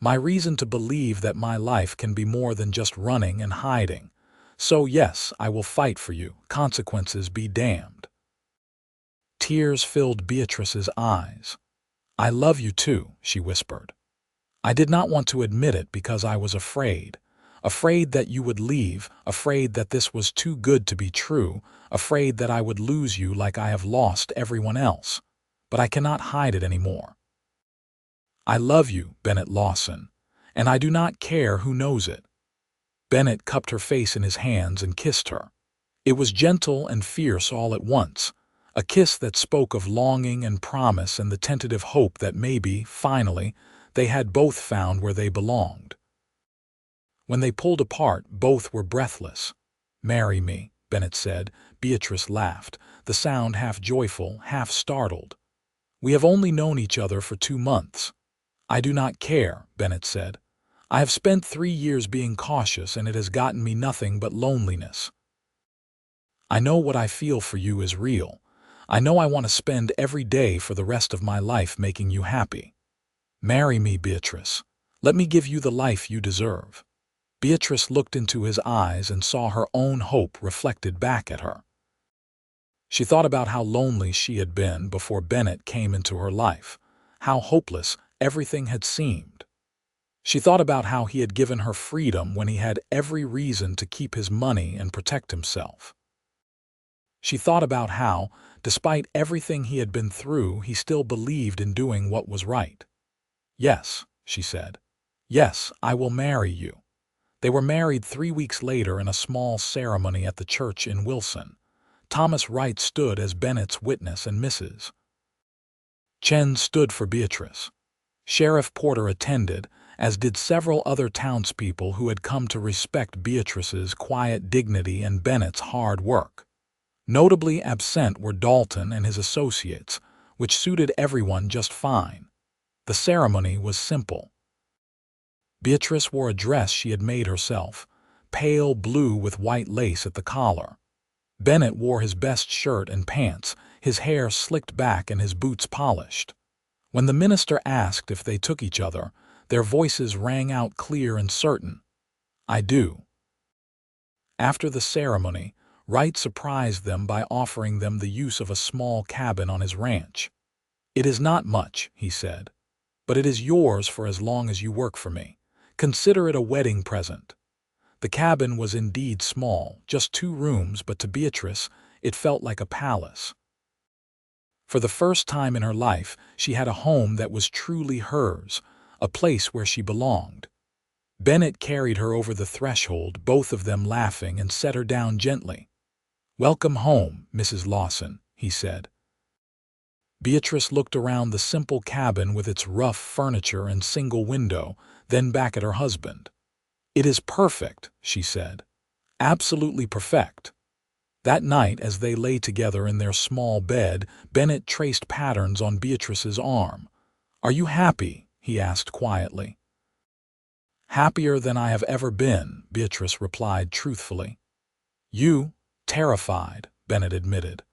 my reason to believe that my life can be more than just running and hiding. So yes, I will fight for you, consequences be damned. Tears filled Beatrice's eyes. I love you too, she whispered. I did not want to admit it because I was afraid. Afraid that you would leave, afraid that this was too good to be true, afraid that I would lose you like I have lost everyone else. But I cannot hide it anymore. I love you, Bennett Lawson, and I do not care who knows it. Bennett cupped her face in his hands and kissed her. It was gentle and fierce all at once, a kiss that spoke of longing and promise and the tentative hope that maybe, finally, they had both found where they belonged. When they pulled apart, both were breathless. Marry me, Bennett said. Beatrice laughed, the sound half joyful, half startled. We have only known each other for 2 months. I do not care, Bennett said. I have spent 3 years being cautious and it has gotten me nothing but loneliness. I know what I feel for you is real. I know I want to spend every day for the rest of my life making you happy. Marry me, Beatrice. Let me give you the life you deserve. Beatrice looked into his eyes and saw her own hope reflected back at her. She thought about how lonely she had been before Bennett came into her life, how hopeless everything had seemed. She thought about how he had given her freedom when he had every reason to keep his money and protect himself. She thought about how, despite everything he had been through, he still believed in doing what was right. Yes, she said. Yes, I will marry you. They were married 3 weeks later in a small ceremony at the church in Wilson. Thomas Wright stood as Bennett's witness and Mrs. Chen stood for Beatrice. Sheriff Porter attended, as did several other townspeople who had come to respect Beatrice's quiet dignity and Bennett's hard work. Notably absent were Dalton and his associates, which suited everyone just fine. The ceremony was simple. Beatrice wore a dress she had made herself, pale blue with white lace at the collar. Bennett wore his best shirt and pants, his hair slicked back and his boots polished. When the minister asked if they took each other, their voices rang out clear and certain. "I do." After the ceremony, Wright surprised them by offering them the use of a small cabin on his ranch. "It is not much," he said, "but it is yours for as long as you work for me. Consider it a wedding present." The cabin was indeed small, just 2 rooms, but to Beatrice, it felt like a palace. For the first time in her life, she had a home that was truly hers, a place where she belonged. Bennett carried her over the threshold, both of them laughing, and set her down gently. "Welcome home, Mrs. Lawson," he said. Beatrice looked around the simple cabin with its rough furniture and single window, then back at her husband. "It is perfect," she said. "Absolutely perfect." That night, as they lay together in their small bed, Bennett traced patterns on Beatrice's arm. "Are you happy?" he asked quietly. "Happier than I have ever been," Beatrice replied truthfully. "You? Terrified," Bennett admitted.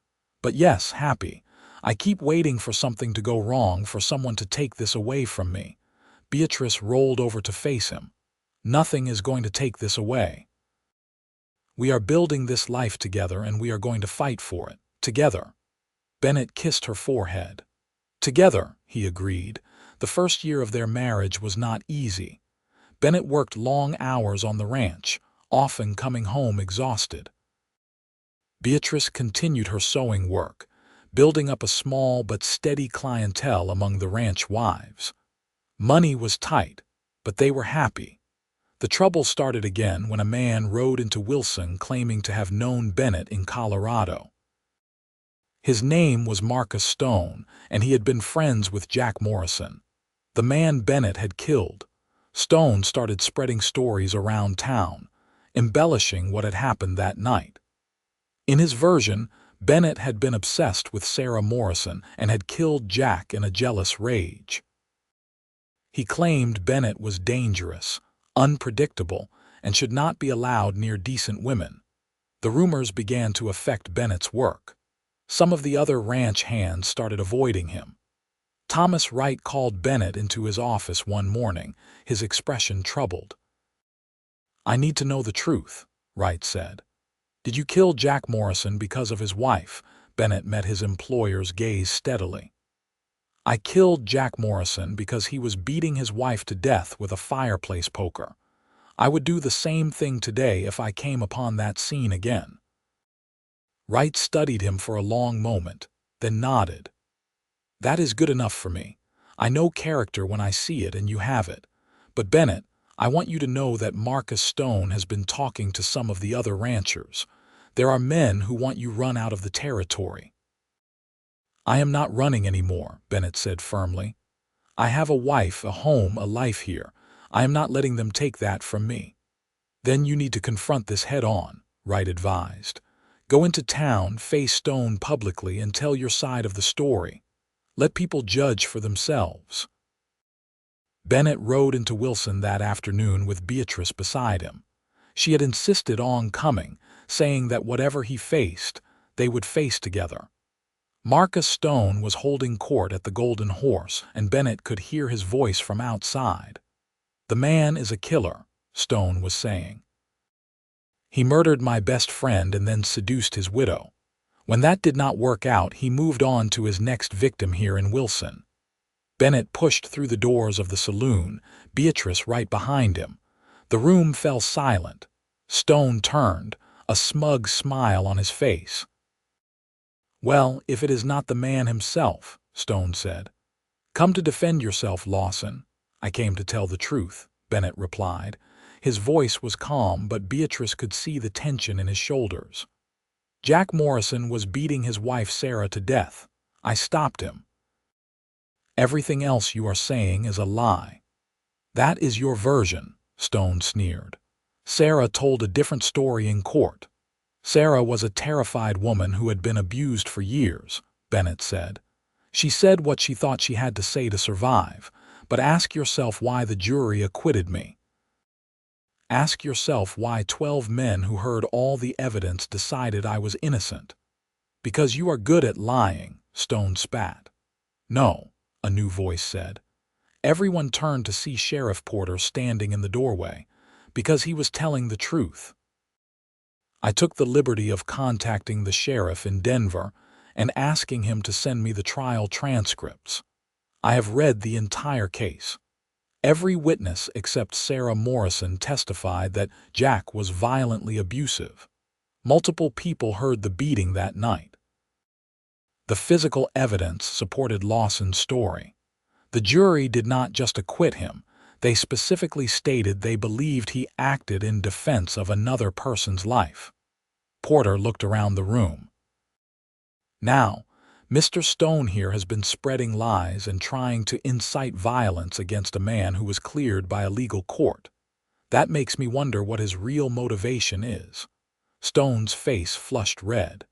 "But yes, happy. I keep waiting for something to go wrong, for someone to take this away from me." Beatrice rolled over to face him. "Nothing is going to take this away. We are building this life together, and we are going to fight for it, together." Bennett kissed her forehead. "Together," he agreed. The first year of their marriage was not easy. Bennett worked long hours on the ranch, often coming home exhausted. Beatrice continued her sewing work, building up a small but steady clientele among the ranch wives. Money was tight, but they were happy. The trouble started again when a man rode into Wilson claiming to have known Bennett in Colorado. His name was Marcus Stone, and he had been friends with Jack Morrison, the man Bennett had killed. Stone started spreading stories around town, embellishing what had happened that night. In his version, Bennett had been obsessed with Sarah Morrison and had killed Jack in a jealous rage. He claimed Bennett was dangerous, unpredictable, and should not be allowed near decent women. The rumors began to affect Bennett's work. Some of the other ranch hands started avoiding him. Thomas Wright called Bennett into his office one morning, his expression troubled. "I need to know the truth," Wright said. "Did you kill Jack Morrison because of his wife?" Bennett met his employer's gaze steadily. "I killed Jack Morrison because he was beating his wife to death with a fireplace poker. I would do the same thing today if I came upon that scene again." Wright studied him for a long moment, then nodded. "That is good enough for me. I know character when I see it, and you have it. But Bennett, I want you to know that Marcus Stone has been talking to some of the other ranchers. There are men who want you run out of the territory." "I am not running anymore," Bennett said firmly. "I have a wife, a home, a life here. I am not letting them take that from me." "Then you need to confront this head on," Wright advised. "Go into town, face Stone publicly, and tell your side of the story. Let people judge for themselves." Bennett rode into Wilson that afternoon with Beatrice beside him. She had insisted on coming, saying that whatever he faced, they would face together. Marcus Stone was holding court at the Golden Horse, and Bennett could hear his voice from outside. "The man is a killer," Stone was saying. "He murdered my best friend and then seduced his widow. When that did not work out, he moved on to his next victim here in Wilson." Bennett pushed through the doors of the saloon, Beatrice right behind him. The room fell silent. Stone turned, a smug smile on his face. "Well, if it is not the man himself," Stone said. "Come to defend yourself, Lawson." "I came to tell the truth," Bennett replied. His voice was calm, but Beatrice could see the tension in his shoulders. "Jack Morrison was beating his wife Sarah to death. I stopped him." "Everything else you are saying is a lie." "That is your version," Stone sneered. "Sarah told a different story in court." "Sarah was a terrified woman who had been abused for years," Bennett said. She said what she thought she had to say to survive, but ask yourself why the jury acquitted me. Ask yourself why 12 men who heard all the evidence decided I was innocent. Because you are good at lying, Stone spat. No, a new voice said. Everyone turned to see Sheriff Porter standing in the doorway, because he was telling the truth. I took the liberty of contacting the sheriff in Denver and asking him to send me the trial transcripts. I have read the entire case. Every witness except Sarah Morrison testified that Jack was violently abusive. Multiple people heard the beating that night. The physical evidence supported Lawson's story. The jury did not just acquit him, they specifically stated they believed he acted in defense of another person's life. Porter looked around the room. Now, Mr. Stone here has been spreading lies and trying to incite violence against a man who was cleared by a legal court. That makes me wonder what his real motivation is. Stone's face flushed red.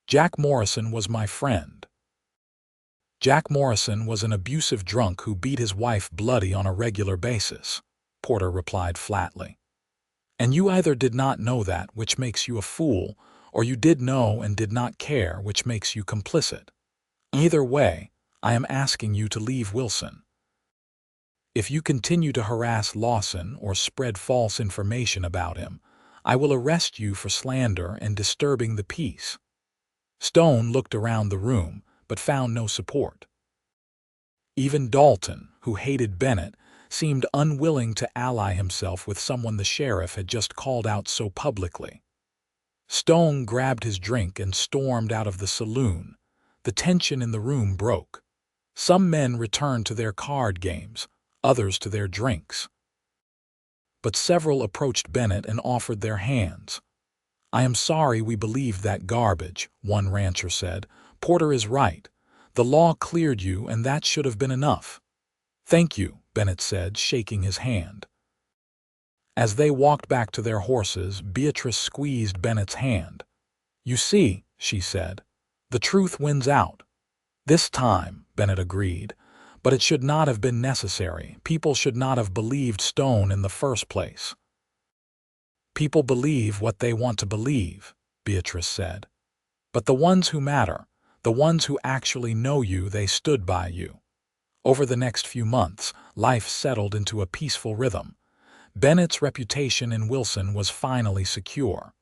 Jack Morrison was my friend. Jack Morrison was an abusive drunk who beat his wife bloody on a regular basis, Porter replied flatly. And you either did not know that, which makes you a fool, or you did know and did not care, which makes you complicit. Either way, I am asking you to leave Wilson. If you continue to harass Lawson or spread false information about him, I will arrest you for slander and disturbing the peace. Stone looked around the room, but found no support. Even Dalton, who hated Bennett, seemed unwilling to ally himself with someone the sheriff had just called out so publicly. Stone grabbed his drink and stormed out of the saloon. The tension in the room broke. Some men returned to their card games, others to their drinks. But several approached Bennett and offered their hands. I am sorry we believed that garbage, one rancher said. Porter is right. The law cleared you, and that should have been enough. Thank you, Bennett said, shaking his hand. As they walked back to their horses, Beatrice squeezed Bennett's hand. You see, she said, the truth wins out. This time, Bennett agreed, but it should not have been necessary. People should not have believed Stone in the first place. People believe what they want to believe, Beatrice said. But the ones who matter, the ones who actually know you, they stood by you. Over the next few months, life settled into a peaceful rhythm. Bennett's reputation in Wilson was finally secure.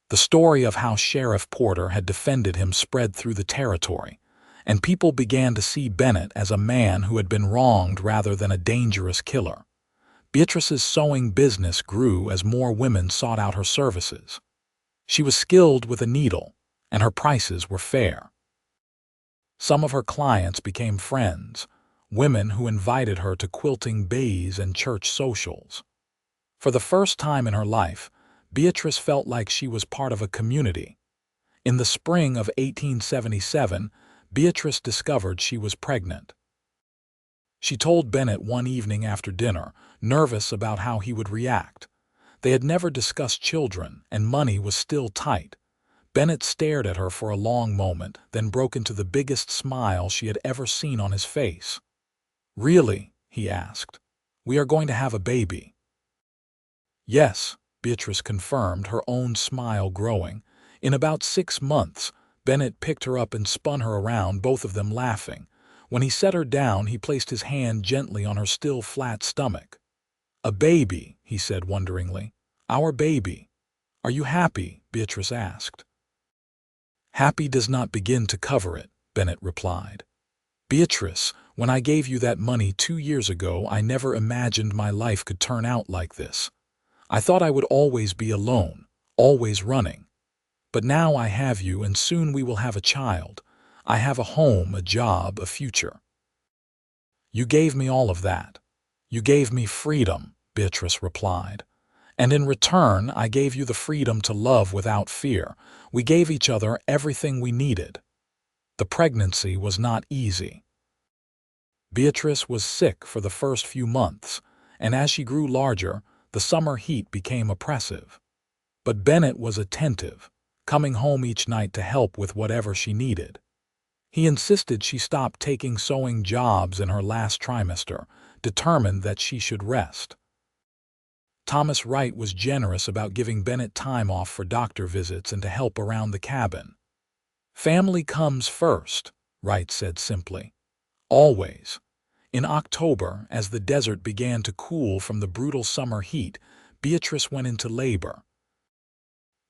The story of how Sheriff Porter had defended him spread through the territory, and people began to see Bennett as a man who had been wronged rather than a dangerous killer. Beatrice's sewing business grew as more women sought out her services. She was skilled with a needle, and her prices were fair. Some of her clients became friends, women who invited her to quilting bays and church socials. For the first time in her life, Beatrice felt like she was part of a community. In the spring of 1877, Beatrice discovered she was pregnant. She told Bennett one evening after dinner, nervous about how he would react. They had never discussed children, and money was still tight. Bennett stared at her for a long moment, then broke into the biggest smile she had ever seen on his face. Really? He asked. We are going to have a baby. Yes, Beatrice confirmed, her own smile growing. In about 6 months, Bennett picked her up and spun her around, both of them laughing. When he set her down, he placed his hand gently on her still flat stomach. A baby, he said wonderingly. Our baby. Are you happy? Beatrice asked. Happy does not begin to cover it, Bennett replied. Beatrice, when I gave you that money 2 years ago, I never imagined my life could turn out like this. I thought I would always be alone, always running. But now I have you, and soon we will have a child. I have a home, a job, a future. You gave me all of that. You gave me freedom, Beatrice replied. And in return, I gave you the freedom to love without fear. We gave each other everything we needed. The pregnancy was not easy. Beatrice was sick for the first few months, and as she grew larger, the summer heat became oppressive. But Bennett was attentive, coming home each night to help with whatever she needed. He insisted she stop taking sewing jobs in her last trimester, determined that she should rest. Thomas Wright was generous about giving Bennett time off for doctor visits and to help around the cabin. "Family comes first," Wright said simply. "Always." In October, as the desert began to cool from the brutal summer heat, Beatrice went into labor.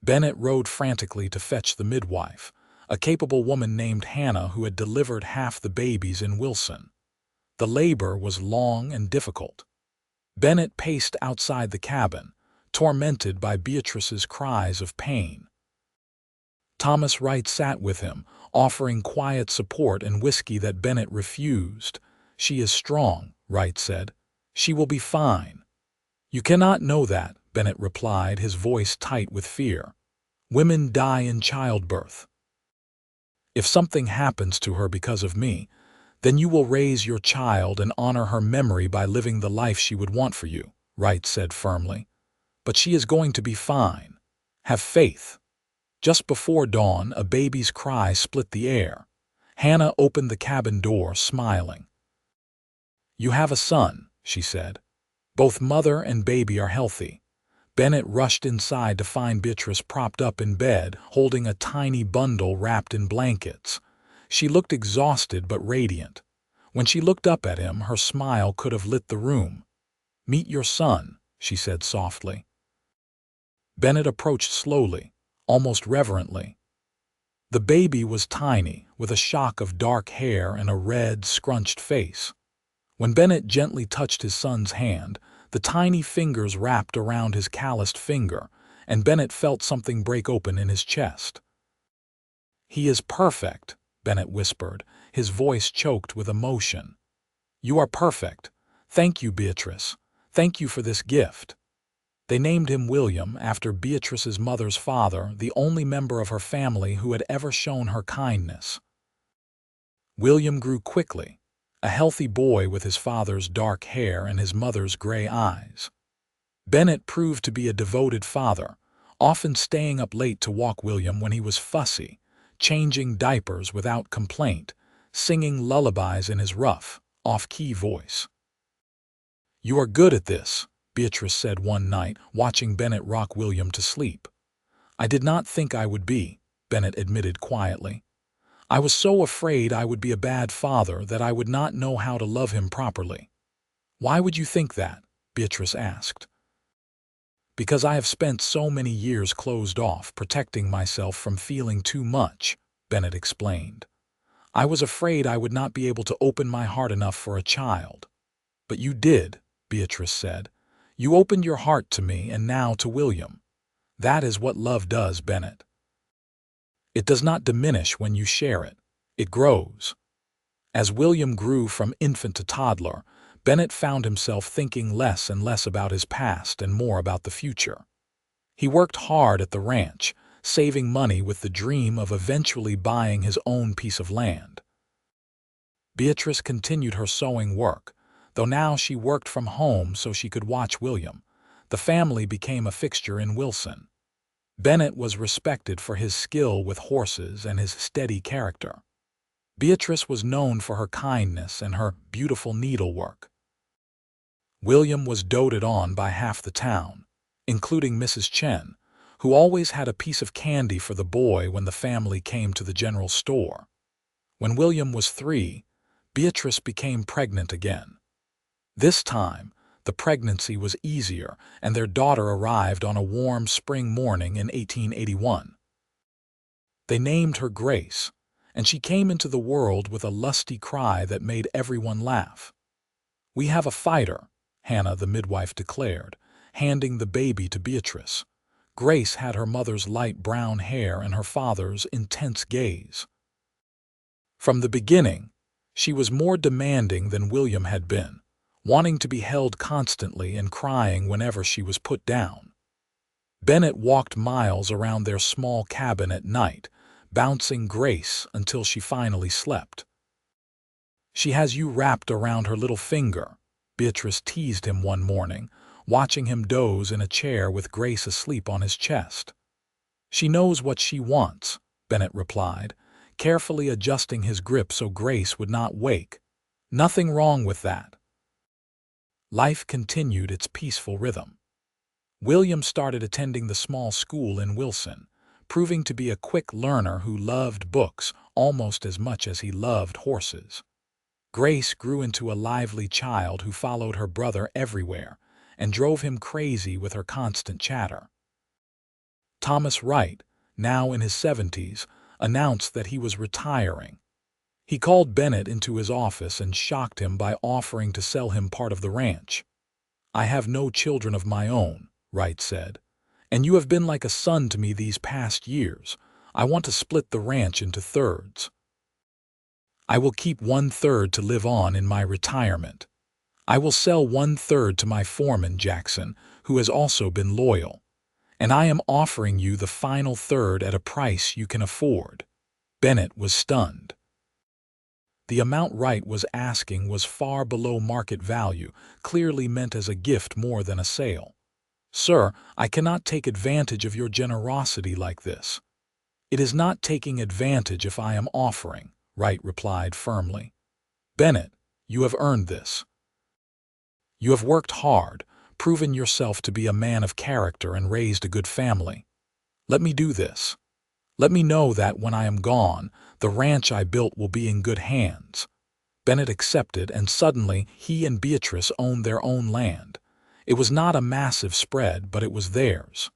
Bennett rode frantically to fetch the midwife, a capable woman named Hannah who had delivered half the babies in Wilson. The labor was long and difficult. Bennett paced outside the cabin, tormented by Beatrice's cries of pain. Thomas Wright sat with him, offering quiet support and whiskey that Bennett refused. "She is strong," Wright said. "She will be fine." "You cannot know that," Bennett replied, his voice tight with fear. "Women die in childbirth. If something happens to her because of me, then you will raise your child and honor her memory by living the life she would want for you," Wright said firmly. "But she is going to be fine. Have faith." Just before dawn, a baby's cry split the air. Hannah opened the cabin door, smiling. "You have a son," she said. "Both mother and baby are healthy." Bennett rushed inside to find Beatrice propped up in bed, holding a tiny bundle wrapped in blankets. She looked exhausted but radiant. When she looked up at him, her smile could have lit the room. "Meet your son," she said softly. Bennett approached slowly, almost reverently. The baby was tiny, with a shock of dark hair and a red, scrunched face. When Bennett gently touched his son's hand, the tiny fingers wrapped around his calloused finger, and Bennett felt something break open in his chest. "He is perfect," Bennett whispered, his voice choked with emotion. "You are perfect. Thank you, Beatrice. Thank you for this gift." They named him William after Beatrice's mother's father, the only member of her family who had ever shown her kindness. William grew quickly, a healthy boy with his father's dark hair and his mother's gray eyes. Bennett proved to be a devoted father, often staying up late to walk William when he was fussy, changing diapers without complaint, singing lullabies in his rough, off-key voice. "You are good at this," Beatrice said one night, watching Bennett rock William to sleep. "I did not think I would be," Bennett admitted quietly. "I was so afraid I would be a bad father that I would not know how to love him properly." "Why would you think that?" Beatrice asked. "Because I have spent so many years closed off, protecting myself from feeling too much," Bennett explained. "I was afraid I would not be able to open my heart enough for a child." "But you did," Beatrice said. "You opened your heart to me and now to William. That is what love does, Bennett. It does not diminish when you share it. It grows." As William grew from infant to toddler, Bennett found himself thinking less and less about his past and more about the future. He worked hard at the ranch, saving money with the dream of eventually buying his own piece of land. Beatrice continued her sewing work, though now she worked from home so she could watch William. The family became a fixture in Wilson. Bennett was respected for his skill with horses and his steady character. Beatrice was known for her kindness and her beautiful needlework. William was doted on by half the town, including Mrs. Chen, who always had a piece of candy for the boy when the family came to the general store. When William was 3, Beatrice became pregnant again. This time, the pregnancy was easier, and their daughter arrived on a warm spring morning in 1881. They named her Grace, and she came into the world with a lusty cry that made everyone laugh. "We have a fighter," Hannah the midwife declared, handing the baby to Beatrice. Grace had her mother's light brown hair and her father's intense gaze. From the beginning, she was more demanding than William had been, wanting to be held constantly and crying whenever she was put down. Bennett walked miles around their small cabin at night, bouncing Grace until she finally slept. "She has you wrapped around her little finger," Beatrice teased him one morning, watching him doze in a chair with Grace asleep on his chest. "She knows what she wants," Bennett replied, carefully adjusting his grip so Grace would not wake. Nothing wrong with that. Life continued its peaceful rhythm. William started attending the small school in Wilson, proving to be a quick learner who loved books almost as much as he loved horses. Grace grew into a lively child who followed her brother everywhere and drove him crazy with her constant chatter. Thomas Wright, now in his 70s, announced that he was retiring. He called Bennett into his office and shocked him by offering to sell him part of the ranch. "I have no children of my own," Wright said, "and you have been like a son to me these past years. I want to split the ranch into thirds. I will keep 1/3 to live on in my retirement. I will sell 1/3 to my foreman, Jackson, who has also been loyal. And I am offering you the final third at a price you can afford." Bennett was stunned. The amount Wright was asking was far below market value, clearly meant as a gift more than a sale. "Sir, I cannot take advantage of your generosity like this." "It is not taking advantage if I am offering," Wright replied firmly. "Bennett, you have earned this. You have worked hard, proven yourself to be a man of character and raised a good family. Let me do this. Let me know that when I am gone, the ranch I built will be in good hands." Bennett accepted, and suddenly he and Beatrice owned their own land. It was not a massive spread, but it was theirs.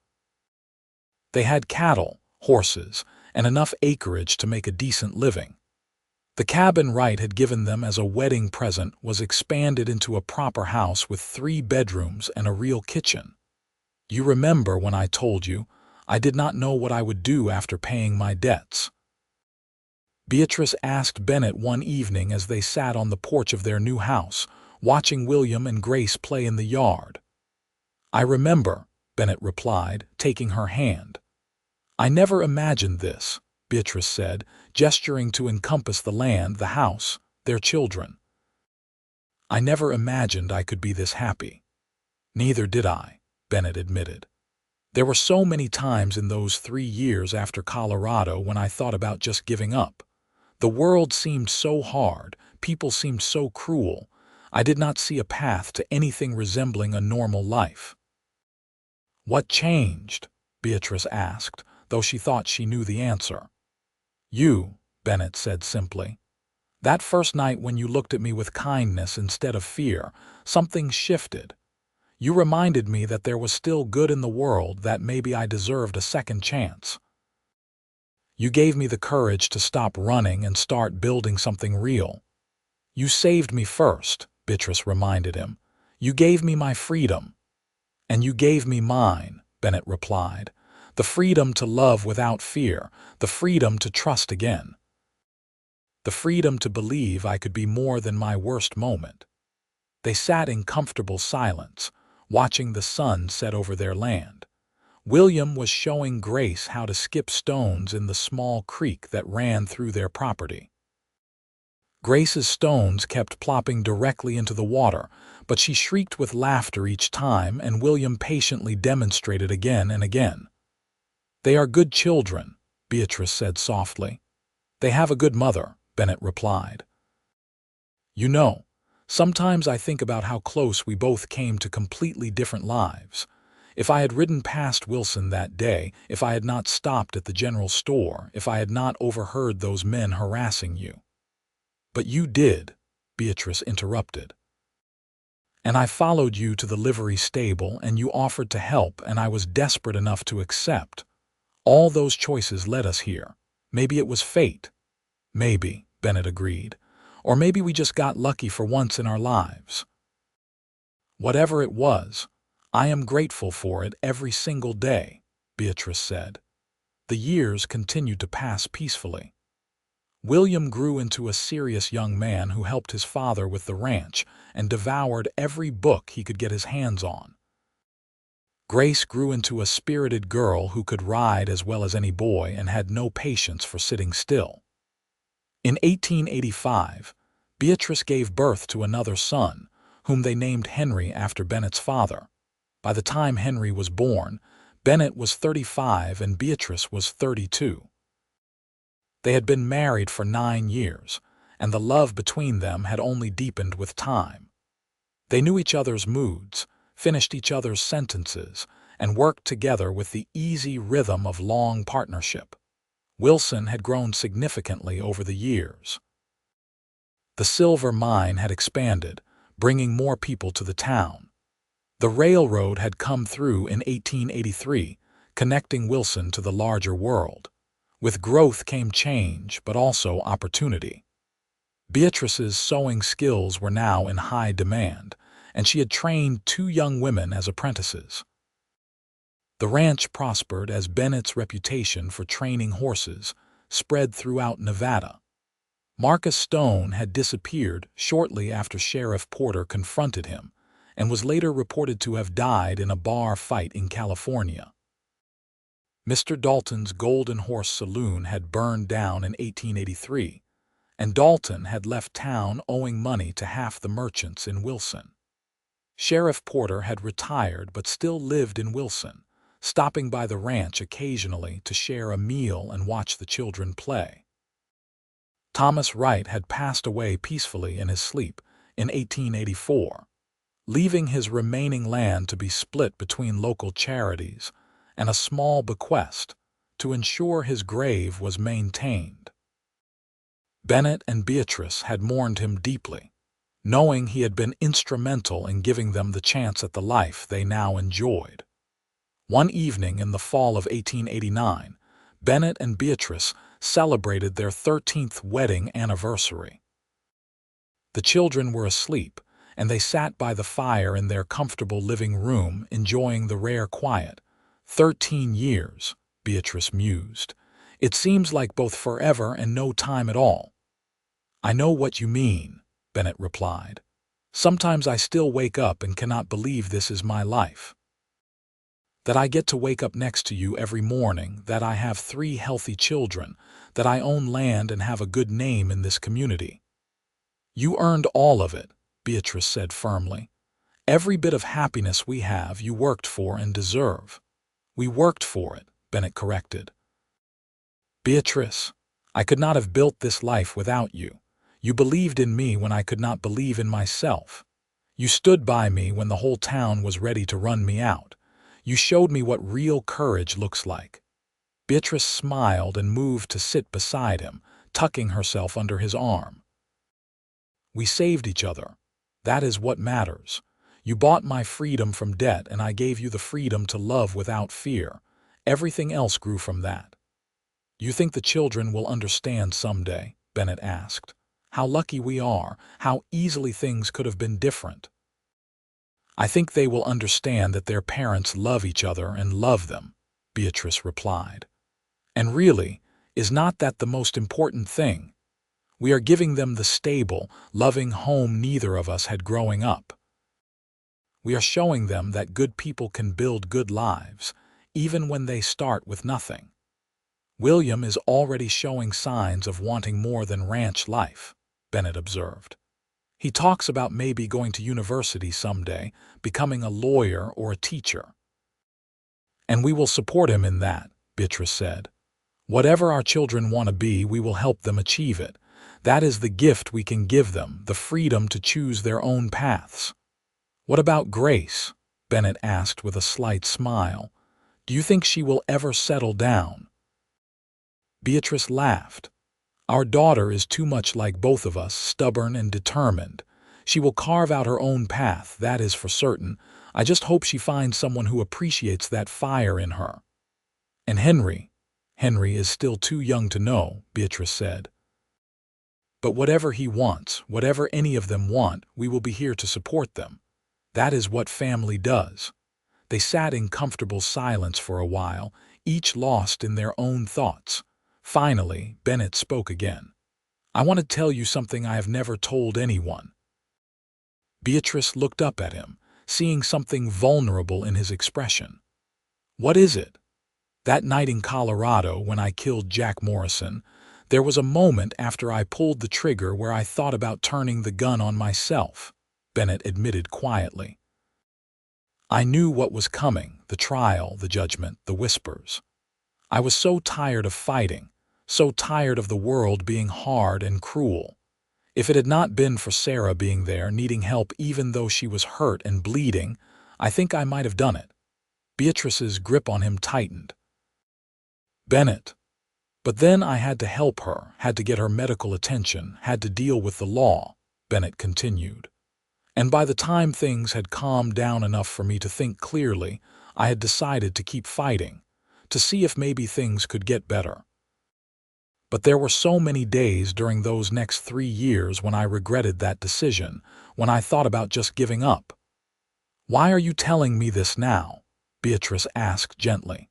They had cattle, horses, and enough acreage to make a decent living. The cabin Wright had given them as a wedding present was expanded into a proper house with 3 bedrooms and a real kitchen. "You remember when I told you I did not know what I would do after paying my debts?" Beatrice asked Bennett one evening as they sat on the porch of their new house, watching William and Grace play in the yard. "I remember," Bennett replied, taking her hand. "I never imagined this," Beatrice said, gesturing to encompass the land, the house, their children. "I never imagined I could be this happy." "Neither did I," Bennett admitted. "There were so many times in those 3 years after Colorado when I thought about just giving up. The world seemed so hard, people seemed so cruel. I did not see a path to anything resembling a normal life." "What changed?" Beatrice asked, though she thought she knew the answer. "You," Bennett said simply. "That first night when you looked at me with kindness instead of fear, something shifted. You reminded me that there was still good in the world, that maybe I deserved a second chance. You gave me the courage to stop running and start building something real." "You saved me first," Beatrice reminded him. "You gave me my freedom." "And you gave me mine," Bennett replied. "The freedom to love without fear, the freedom to trust again. The freedom to believe I could be more than my worst moment." They sat in comfortable silence, watching the sun set over their land. William was showing Grace how to skip stones in the small creek that ran through their property. Grace's stones kept plopping directly into the water, but she shrieked with laughter each time, and William patiently demonstrated again and again. "They are good children," Beatrice said softly. "They have a good mother," Bennett replied. "You know, sometimes I think about how close we both came to completely different lives. If I had ridden past Wilson that day, if I had not stopped at the general store, if I had not overheard those men harassing you." "But you did," Beatrice interrupted. "And I followed you to the livery stable, and you offered to help, and I was desperate enough to accept. All those choices led us here. Maybe it was fate." "Maybe," Bennett agreed. "Or maybe we just got lucky for once in our lives." "Whatever it was, I am grateful for it every single day," Beatrice said. The years continued to pass peacefully. William grew into a serious young man who helped his father with the ranch and devoured every book he could get his hands on. Grace grew into a spirited girl who could ride as well as any boy and had no patience for sitting still. In 1885, Beatrice gave birth to another son, whom they named Henry after Bennett's father. By the time Henry was born, Bennett was 35 and Beatrice was 32. They had been married for 9 years, and the love between them had only deepened with time. They knew each other's moods, finished each other's sentences, and worked together with the easy rhythm of long partnership. Wilson had grown significantly over the years. The silver mine had expanded, bringing more people to the town. The railroad had come through in 1883, connecting Wilson to the larger world. With growth came change, but also opportunity. Beatrice's sewing skills were now in high demand, and she had trained 2 young women as apprentices. The ranch prospered as Bennett's reputation for training horses spread throughout Nevada. Marcus Stone had disappeared shortly after Sheriff Porter confronted him, and was later reported to have died in a bar fight in California. Mr. Dalton's Golden Horse Saloon had burned down in 1883, and Dalton had left town owing money to half the merchants in Wilson. Sheriff Porter had retired but still lived in Wilson, stopping by the ranch occasionally to share a meal and watch the children play. Thomas Wright had passed away peacefully in his sleep in 1884, leaving his remaining land to be split between local charities and a small bequest to ensure his grave was maintained. Bennett and Beatrice had mourned him deeply, knowing he had been instrumental in giving them the chance at the life they now enjoyed. One evening in the fall of 1889, Bennett and Beatrice celebrated their 13th wedding anniversary. The children were asleep, and they sat by the fire in their comfortable living room enjoying the rare quiet. 13 years, Beatrice mused. It seems like both forever and no time at all. I know what you mean, Bennett replied. Sometimes I still wake up and cannot believe this is my life. That I get to wake up next to you every morning, that I have 3 healthy children, that I own land and have a good name in this community. You earned all of it, Beatrice said firmly. Every bit of happiness we have you worked for and deserve. We worked for it, Bennett corrected. Beatrice, I could not have built this life without you. You believed in me when I could not believe in myself. You stood by me when the whole town was ready to run me out. You showed me what real courage looks like. Beatrice smiled and moved to sit beside him, tucking herself under his arm. We saved each other. That is what matters. You bought my freedom from debt, and I gave you the freedom to love without fear. Everything else grew from that. You think the children will understand someday? Bennett asked. How lucky we are, how easily things could have been different. I think they will understand that their parents love each other and love them, Beatrice replied. And really, is not that the most important thing? We are giving them the stable, loving home neither of us had growing up. We are showing them that good people can build good lives, even when they start with nothing. William is already showing signs of wanting more than ranch life, Bennett observed. He talks about maybe going to university someday, becoming a lawyer or a teacher. And we will support him in that, Beatrice said. Whatever our children want to be, we will help them achieve it. That is the gift we can give them, the freedom to choose their own paths. What about Grace? Bennett asked with a slight smile. Do you think she will ever settle down? Beatrice laughed. Our daughter is too much like both of us, stubborn and determined. She will carve out her own path, that is for certain. I just hope she finds someone who appreciates that fire in her. And Henry is still too young to know, Beatrice said. But whatever he wants, whatever any of them want, we will be here to support them. That is what family does. They sat in comfortable silence for a while, each lost in their own thoughts. Finally, Bennett spoke again. I want to tell you something I have never told anyone. Beatrice looked up at him, seeing something vulnerable in his expression. What is it? That night in Colorado when I killed Jack Morrison, there was a moment after I pulled the trigger where I thought about turning the gun on myself, Bennett admitted quietly. I knew what was coming, the trial, the judgment, the whispers. I was so tired of fighting, so tired of the world being hard and cruel. If it had not been for Sarah being there, needing help even though she was hurt and bleeding, I think I might have done it. Beatrice's grip on him tightened. Bennett. But then I had to help her, had to get her medical attention, had to deal with the law, Bennett continued. And by the time things had calmed down enough for me to think clearly, I had decided to keep fighting, to see if maybe things could get better. But there were so many days during those next 3 years when I regretted that decision, when I thought about just giving up. "Why are you telling me this now?" Beatrice asked gently.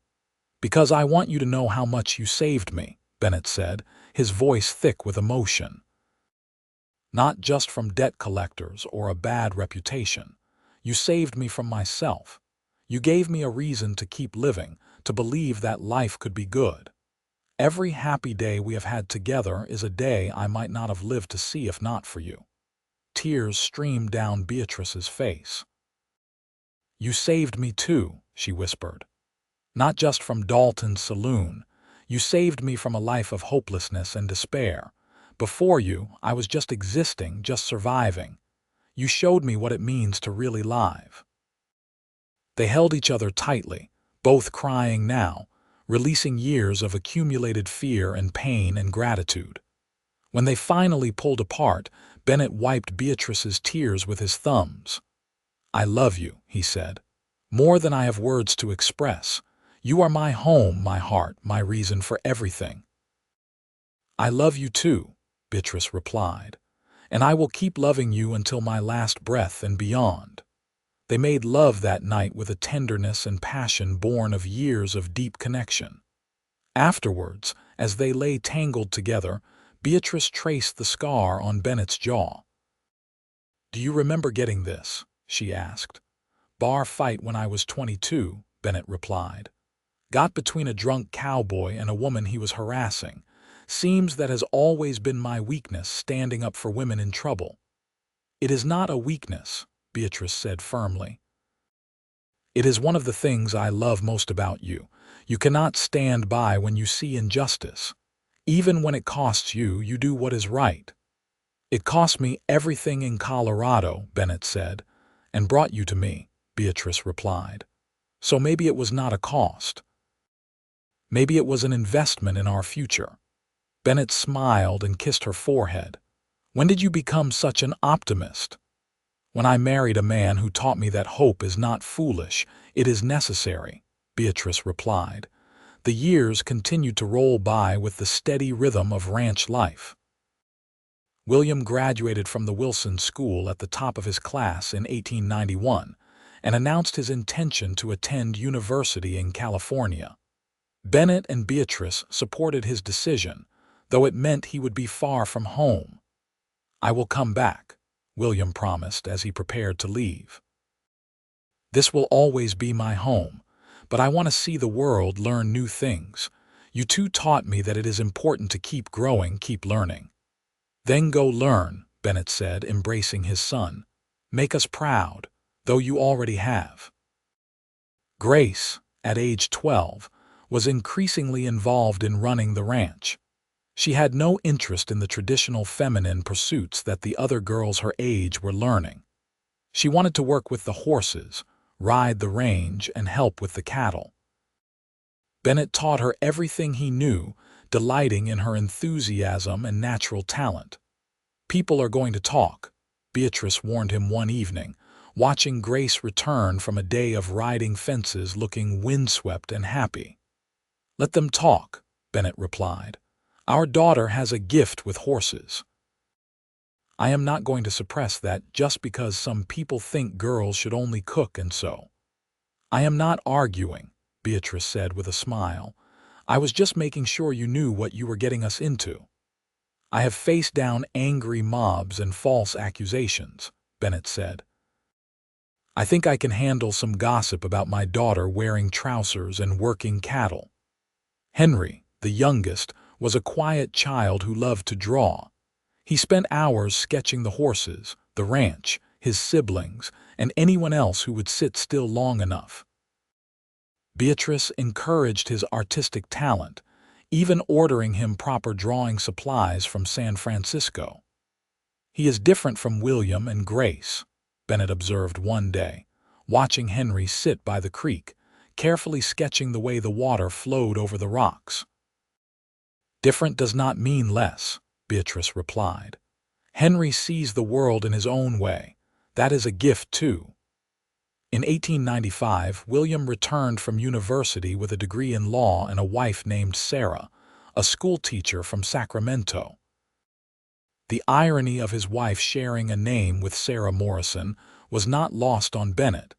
"Because I want you to know how much you saved me," Bennett said, his voice thick with emotion. "Not just from debt collectors or a bad reputation. You saved me from myself. You gave me a reason to keep living, to believe that life could be good. Every happy day we have had together is a day I might not have lived to see if not for you." Tears streamed down Beatrice's face. "You saved me too," she whispered. "Not just from Dalton's saloon. You saved me from a life of hopelessness and despair. Before you, I was just existing, just surviving. You showed me what it means to really live." They held each other tightly, both crying now, releasing years of accumulated fear and pain and gratitude. When they finally pulled apart, Bennett wiped Beatrice's tears with his thumbs. "I love you," he said, "more than I have words to express. You are my home, my heart, my reason for everything." "I love you too," Beatrice replied, "and I will keep loving you until my last breath and beyond." They made love that night with a tenderness and passion born of years of deep connection. Afterwards, as they lay tangled together, Beatrice traced the scar on Bennett's jaw. "Do you remember getting this?" she asked. "Bar fight when I was 22, Bennett replied. "Got between a drunk cowboy and a woman he was harassing. Seems that has always been my weakness, standing up for women in trouble." "It is not a weakness," Beatrice said firmly. "It is one of the things I love most about you. You cannot stand by when you see injustice. Even when it costs you, you do what is right." "It cost me everything in Colorado," Bennett said, "and brought you to me," Beatrice replied. "So maybe it was not a cost. Maybe it was an investment in our future." Bennett smiled and kissed her forehead. "When did you become such an optimist?" "When I married a man who taught me that hope is not foolish, it is necessary," Beatrice replied. The years continued to roll by with the steady rhythm of ranch life. William graduated from the Wilson School at the top of his class in 1891 and announced his intention to attend university in California. Bennett and Beatrice supported his decision, though it meant he would be far from home. "I will come back," William promised as he prepared to leave. "This will always be my home, but I want to see the world, learn new things. You two taught me that it is important to keep growing, keep learning." "Then go learn," Bennett said, embracing his son. "Make us proud, though you already have." Grace, at age 12, was increasingly involved in running the ranch. She had no interest in the traditional feminine pursuits that the other girls her age were learning. She wanted to work with the horses, ride the range, and help with the cattle. Bennett taught her everything he knew, delighting in her enthusiasm and natural talent. "People are going to talk," Beatrice warned him one evening, watching Grace return from a day of riding fences looking windswept and happy. "Let them talk," Bennett replied. "Our daughter has a gift with horses. I am not going to suppress that just because some people think girls should only cook and sew." "I am not arguing," Beatrice said with a smile. "I was just making sure you knew what you were getting us into." "I have faced down angry mobs and false accusations," Bennett said. "I think I can handle some gossip about my daughter wearing trousers and working cattle." Henry, the youngest, was a quiet child who loved to draw. He spent hours sketching the horses, the ranch, his siblings, and anyone else who would sit still long enough. Beatrice encouraged his artistic talent, even ordering him proper drawing supplies from San Francisco. "He is different from William and Grace," Bennett observed one day, watching Henry sit by the creek, carefully sketching the way the water flowed over the rocks. "Different does not mean less," Beatrice replied. "Henry sees the world in his own way. That is a gift, too." In 1895, William returned from university with a degree in law and a wife named Sarah, a schoolteacher from Sacramento. The irony of his wife sharing a name with Sarah Morrison was not lost on Bennett,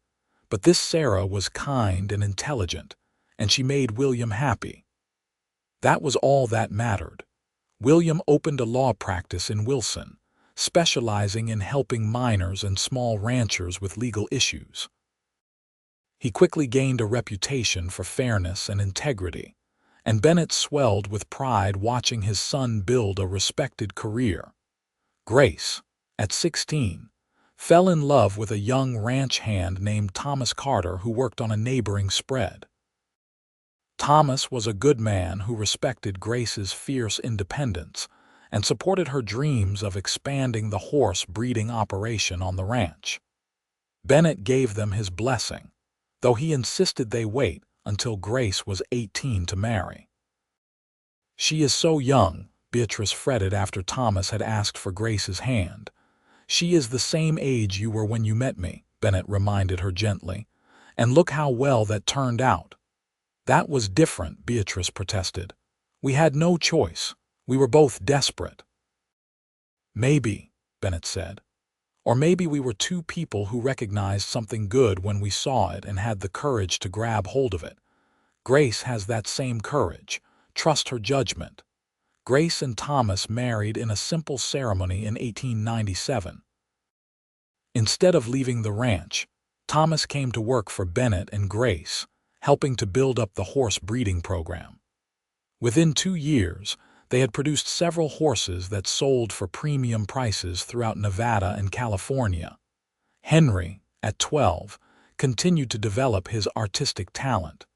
but this Sarah was kind and intelligent, and she made William happy. That was all that mattered. William opened a law practice in Wilson, specializing in helping miners and small ranchers with legal issues. He quickly gained a reputation for fairness and integrity, and Bennett swelled with pride watching his son build a respected career. Grace, at 16, fell in love with a young ranch hand named Thomas Carter who worked on a neighboring spread. Thomas was a good man who respected Grace's fierce independence and supported her dreams of expanding the horse breeding operation on the ranch. Bennett gave them his blessing, though he insisted they wait until Grace was 18 to marry. "She is so young," Beatrice fretted after Thomas had asked for Grace's hand. "She is the same age you were when you met me," Bennett reminded her gently. "And look how well that turned out." "That was different," Beatrice protested. "We had no choice. We were both desperate." "Maybe," Bennett said. "Or maybe we were two people who recognized something good when we saw it and had the courage to grab hold of it. Grace has that same courage. Trust her judgment." Grace and Thomas married in a simple ceremony in 1897. Instead of leaving the ranch, Thomas came to work for Bennett and Grace, helping to build up the horse breeding program. Within 2 years, they had produced several horses that sold for premium prices throughout Nevada and California. Henry, at 12, continued to develop his artistic talent.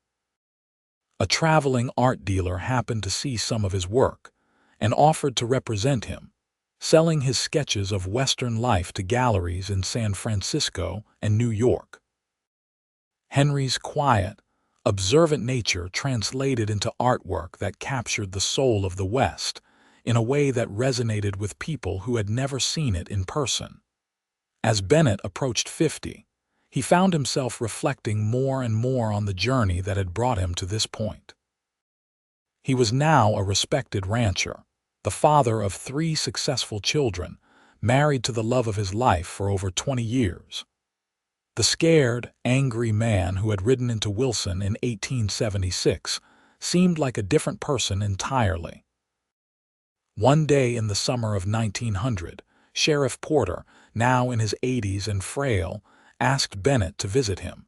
A traveling art dealer happened to see some of his work and offered to represent him, selling his sketches of Western life to galleries in San Francisco and New York. Henry's quiet, observant nature translated into artwork that captured the soul of the West in a way that resonated with people who had never seen it in person. As Bennett approached 50, he found himself reflecting more and more on the journey that had brought him to this point. He was now a respected rancher, the father of 3 successful children, married to the love of his life for over 20 years. The scared, angry man who had ridden into Wilson in 1876 seemed like a different person entirely. One day in the summer of 1900, Sheriff Porter, now in his 80s and frail, asked Bennett to visit him.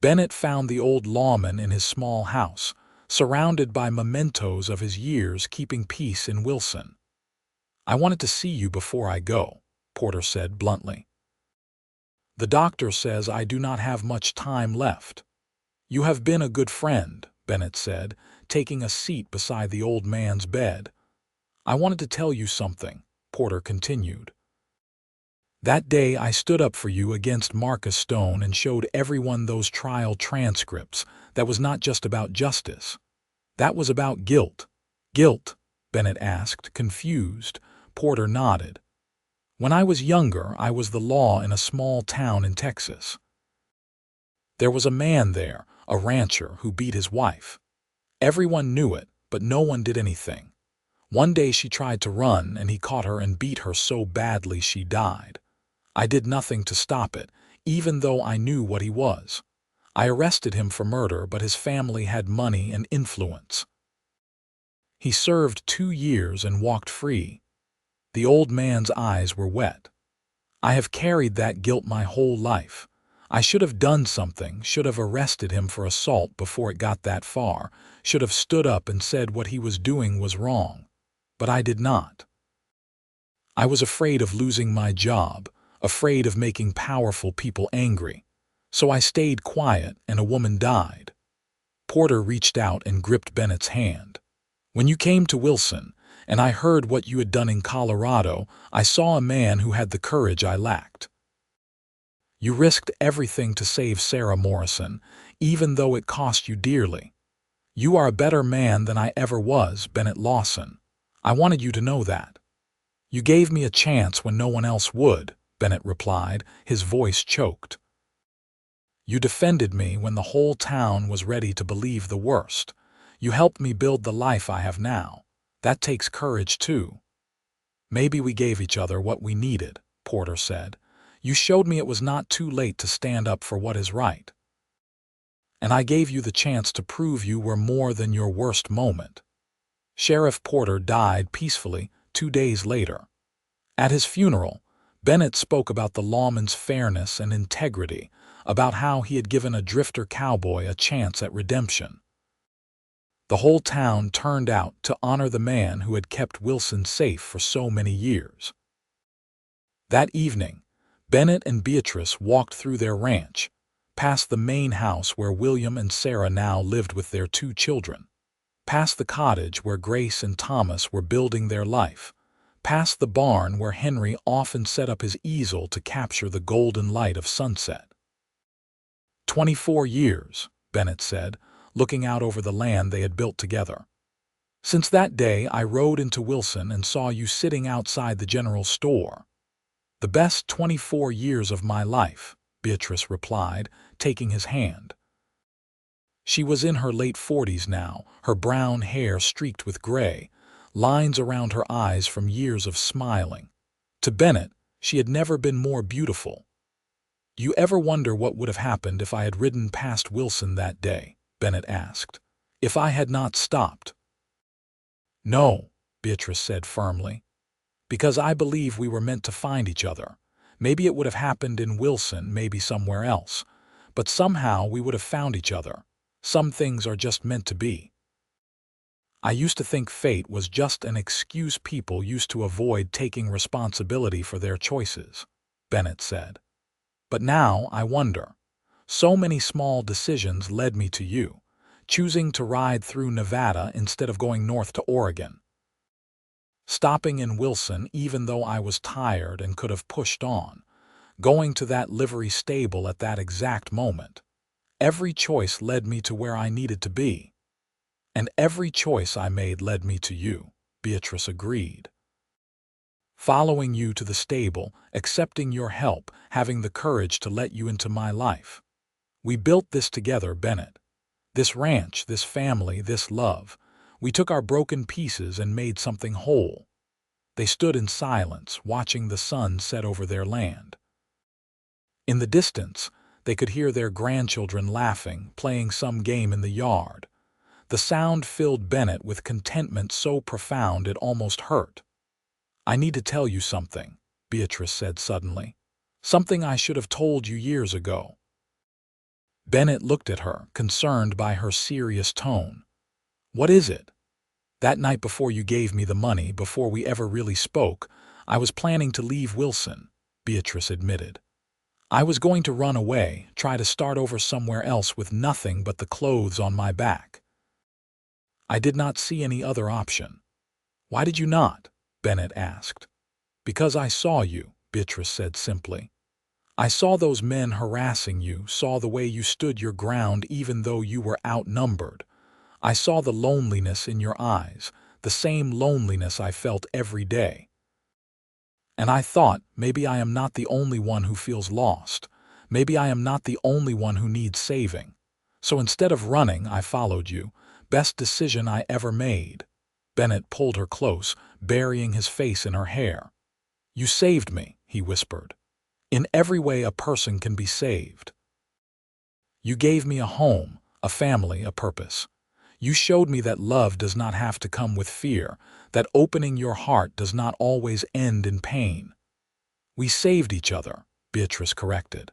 Bennett found the old lawman in his small house, surrounded by mementos of his years keeping peace in Wilson. "I wanted to see you before I go," Porter said bluntly. "The doctor says I do not have much time left." "You have been a good friend," Bennett said, taking a seat beside the old man's bed. "I wanted to tell you something," Porter continued. "That day I stood up for you against Marcus Stone and showed everyone those trial transcripts. That was not just about justice. That was about guilt." "Guilt?" Bennett asked, confused. Porter nodded. "When I was younger, I was the law in a small town in Texas. There was a man there, a rancher, who beat his wife. Everyone knew it, but no one did anything. One day she tried to run, and he caught her and beat her so badly she died. I did nothing to stop it, even though I knew what he was. I arrested him for murder, but his family had money and influence. He served 2 years and walked free." The old man's eyes were wet. "I have carried that guilt my whole life. I should have done something, should have arrested him for assault before it got that far, should have stood up and said what he was doing was wrong. But I did not. I was afraid of losing my job, afraid of making powerful people angry. So I stayed quiet, and a woman died." Porter reached out and gripped Bennett's hand. When you came to Wilson, and I heard what you had done in Colorado, I saw a man who had the courage I lacked. You risked everything to save Sarah Morrison, even though it cost you dearly. You are a better man than I ever was, Bennett Lawson. I wanted you to know that. You gave me a chance when no one else would, Bennett replied, his voice choked. You defended me when the whole town was ready to believe the worst. You helped me build the life I have now. That takes courage, too. Maybe we gave each other what we needed, Porter said. You showed me it was not too late to stand up for what is right. And I gave you the chance to prove you were more than your worst moment. Sheriff Porter died peacefully 2 days later. At his funeral, Bennett spoke about the lawman's fairness and integrity, about how he had given a drifter cowboy a chance at redemption. The whole town turned out to honor the man who had kept Wilson safe for so many years. That evening, Bennett and Beatrice walked through their ranch, past the main house where William and Sarah now lived with their 2 children, past the cottage where Grace and Thomas were building their life, past the barn where Henry often set up his easel to capture the golden light of sunset. 24 years, Bennett said, looking out over the land they had built together. Since that day I rode into Wilson and saw you sitting outside the general store. The best 24 years of my life, Beatrice replied, taking his hand. She was in her late 40s now, her brown hair streaked with gray, lines around her eyes from years of smiling. To Bennett, she had never been more beautiful. You ever wonder what would have happened if I had ridden past Wilson that day? Bennett asked. If I had not stopped? No, Beatrice said firmly. Because I believe we were meant to find each other. Maybe it would have happened in Wilson, maybe somewhere else. But somehow we would have found each other. Some things are just meant to be. I used to think fate was just an excuse people used to avoid taking responsibility for their choices, Bennett said. But now I wonder. So many small decisions led me to you, choosing to ride through Nevada instead of going north to Oregon. Stopping in Wilson even though I was tired and could have pushed on, going to that livery stable at that exact moment. Every choice led me to where I needed to be. And every choice I made led me to you, Beatrice agreed. Following you to the stable, accepting your help, having the courage to let you into my life. We built this together, Bennett. This ranch, this family, this love. We took our broken pieces and made something whole. They stood in silence, watching the sun set over their land. In the distance, they could hear their grandchildren laughing, playing some game in the yard. The sound filled Bennett with contentment so profound it almost hurt. I need to tell you something, Beatrice said suddenly. Something I should have told you years ago. Bennett looked at her, concerned by her serious tone. What is it? That night before you gave me the money, before we ever really spoke, I was planning to leave Wilson, Beatrice admitted. I was going to run away, try to start over somewhere else with nothing but the clothes on my back. I did not see any other option. Why did you not? Bennett asked. Because I saw you, Beatrice said simply. I saw those men harassing you, saw the way you stood your ground even though you were outnumbered. I saw the loneliness in your eyes, the same loneliness I felt every day. And I thought, maybe I am not the only one who feels lost. Maybe I am not the only one who needs saving. So instead of running, I followed you. Best decision I ever made. Bennett pulled her close, burying his face in her hair. You saved me, he whispered. In every way a person can be saved. You gave me a home, a family, a purpose. You showed me that love does not have to come with fear, that opening your heart does not always end in pain. We saved each other, Beatrice corrected.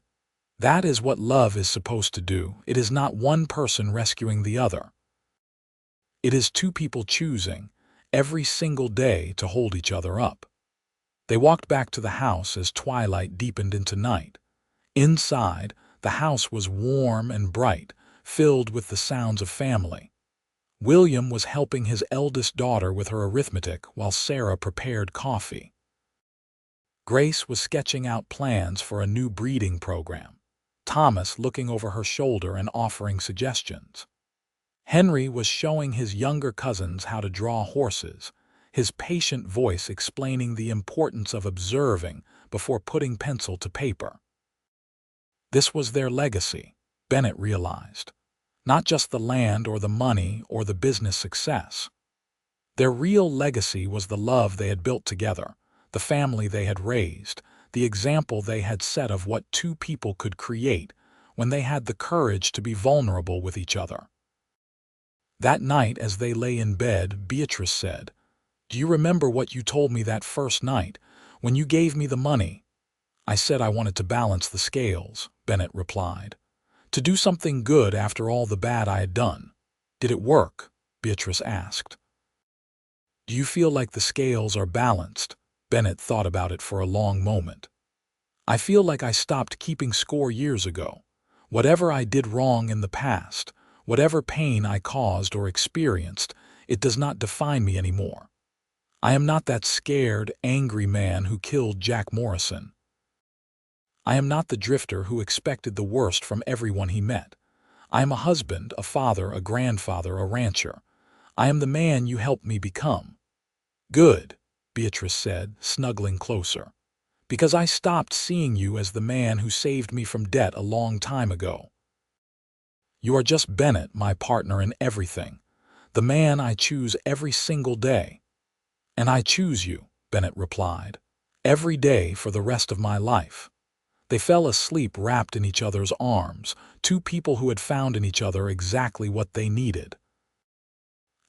That is what love is supposed to do. It is not one person rescuing the other. It is 2 people choosing, every single day, to hold each other up. They walked back to the house as twilight deepened into night. Inside, the house was warm and bright, filled with the sounds of family. William was helping his eldest daughter with her arithmetic while Sarah prepared coffee. Grace was sketching out plans for a new breeding program, Thomas looking over her shoulder and offering suggestions. Henry was showing his younger cousins how to draw horses, his patient voice explaining the importance of observing before putting pencil to paper. This was their legacy, Bennett realized. Not just the land or the money or the business success. Their real legacy was the love they had built together, the family they had raised, the example they had set of what two people could create when they had the courage to be vulnerable with each other. That night, as they lay in bed, Beatrice said, "Do you remember what you told me that first night, when you gave me the money?" "I said I wanted to balance the scales," Bennett replied. "To do something good after all the bad I had done." "Did it work?" Beatrice asked. "Do you feel like the scales are balanced?" Bennett thought about it for a long moment. "I feel like I stopped keeping score years ago. Whatever I did wrong in the past, whatever pain I caused or experienced, it does not define me anymore. I am not that scared, angry man who killed Jack Morrison. I am not the drifter who expected the worst from everyone he met. I am a husband, a father, a grandfather, a rancher. I am the man you helped me become." "Good," Beatrice said, snuggling closer, "because I stopped seeing you as the man who saved me from debt a long time ago. You are just Bennett, my partner in everything, the man I choose every single day." "And I choose you," Bennett replied, "every day for the rest of my life." They fell asleep wrapped in each other's arms, two people who had found in each other exactly what they needed.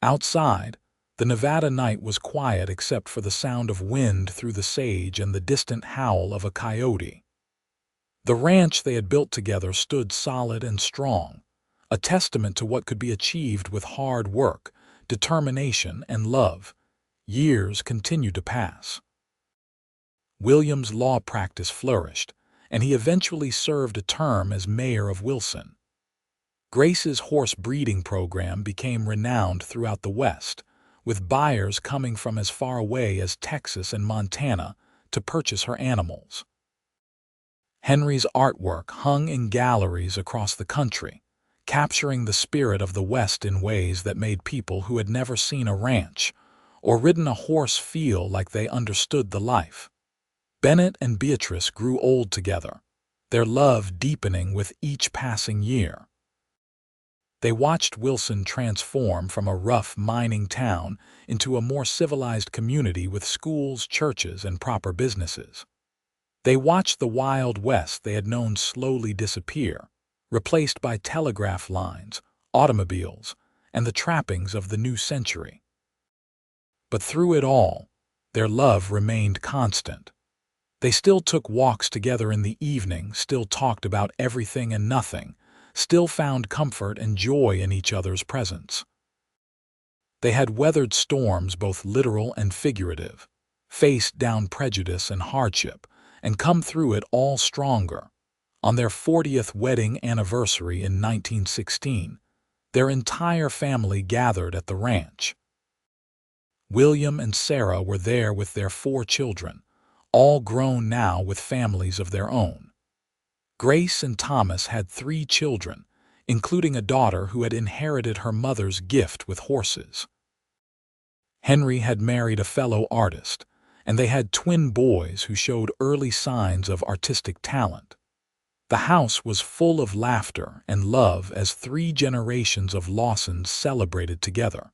Outside, the Nevada night was quiet except for the sound of wind through the sage and the distant howl of a coyote. The ranch they had built together stood solid and strong, a testament to what could be achieved with hard work, determination, and love. Years continued to pass. William's law practice flourished, and he eventually served a term as mayor of Wilson. Grace's horse breeding program became renowned throughout the West, with buyers coming from as far away as Texas and Montana to purchase her animals. Henry's artwork hung in galleries across the country, capturing the spirit of the West in ways that made people who had never seen a ranch or ridden a horse feel like they understood the life. Bennett and Beatrice grew old together, their love deepening with each passing year. They watched Wilson transform from a rough mining town into a more civilized community with schools, churches, and proper businesses. They watched the Wild West they had known slowly disappear, replaced by telegraph lines, automobiles, and the trappings of the new century. But through it all, their love remained constant. They still took walks together in the evening, still talked about everything and nothing, still found comfort and joy in each other's presence. They had weathered storms, both literal and figurative, faced down prejudice and hardship, and come through it all stronger. On their 40th wedding anniversary in 1916, their entire family gathered at the ranch. William and Sarah were there with their 4 children, all grown now with families of their own. Grace and Thomas had 3 children, including a daughter who had inherited her mother's gift with horses. Henry had married a fellow artist, and they had twin boys who showed early signs of artistic talent. The house was full of laughter and love as 3 generations of Lawsons celebrated together.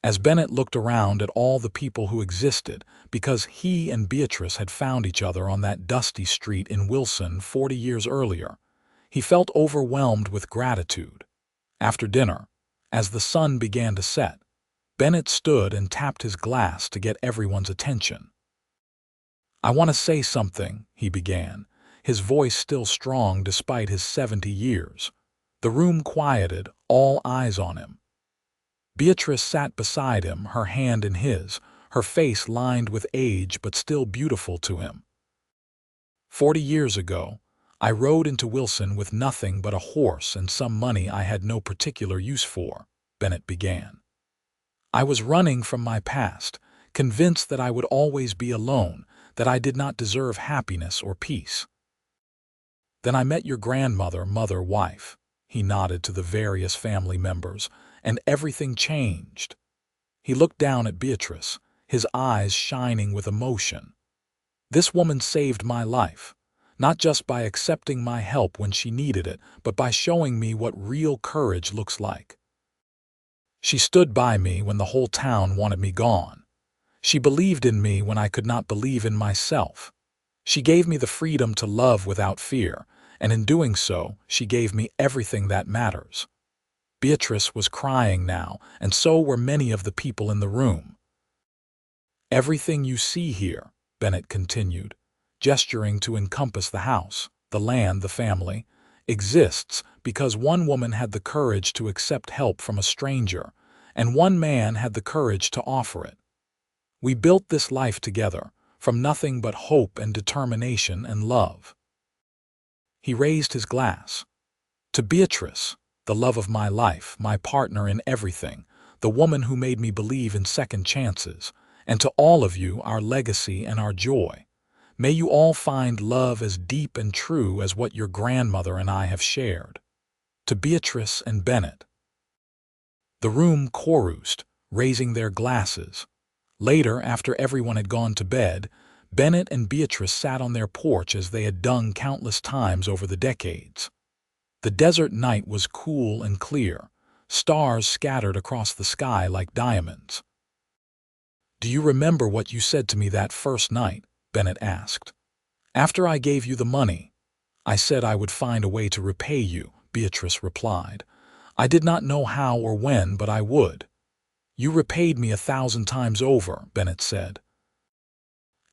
As Bennett looked around at all the people who existed, because he and Beatrice had found each other on that dusty street in Wilson 40 years earlier, he felt overwhelmed with gratitude. After dinner, as the sun began to set, Bennett stood and tapped his glass to get everyone's attention. "I want to say something," he began, his voice still strong despite his 70 years. The room quieted, all eyes on him. Beatrice sat beside him, her hand in his, her face lined with age but still beautiful to him. 40 years ago, I rode into Wilson with nothing but a horse and some money I had no particular use for," Bennett began. "I was running from my past, convinced that I would always be alone, that I did not deserve happiness or peace. Then I met your grandmother, mother, wife." He nodded to the various family members, "and everything changed." He looked down at Beatrice, his eyes shining with emotion. "This woman saved my life, not just by accepting my help when she needed it, but by showing me what real courage looks like. She stood by me when the whole town wanted me gone. She believed in me when I could not believe in myself. She gave me the freedom to love without fear, and in doing so, she gave me everything that matters." Beatrice was crying now, and so were many of the people in the room. "Everything you see here," Bennett continued, gesturing to encompass the house, the land, the family, "exists because one woman had the courage to accept help from a stranger, and one man had the courage to offer it. We built this life together, from nothing but hope and determination and love." He raised his glass. "To Beatrice, the love of my life, my partner in everything, the woman who made me believe in second chances, and to all of you, our legacy and our joy. May you all find love as deep and true as what your grandmother and I have shared. To Beatrice and Bennett." The room chorused, raising their glasses. Later, after everyone had gone to bed, Bennett and Beatrice sat on their porch as they had done countless times over the decades. The desert night was cool and clear, stars scattered across the sky like diamonds. "Do you remember what you said to me that first night?" Bennett asked. "After I gave you the money, I said I would find a way to repay you," Beatrice replied. "I did not know how or when, but I would." "You repaid me 1,000 times over," Bennett said.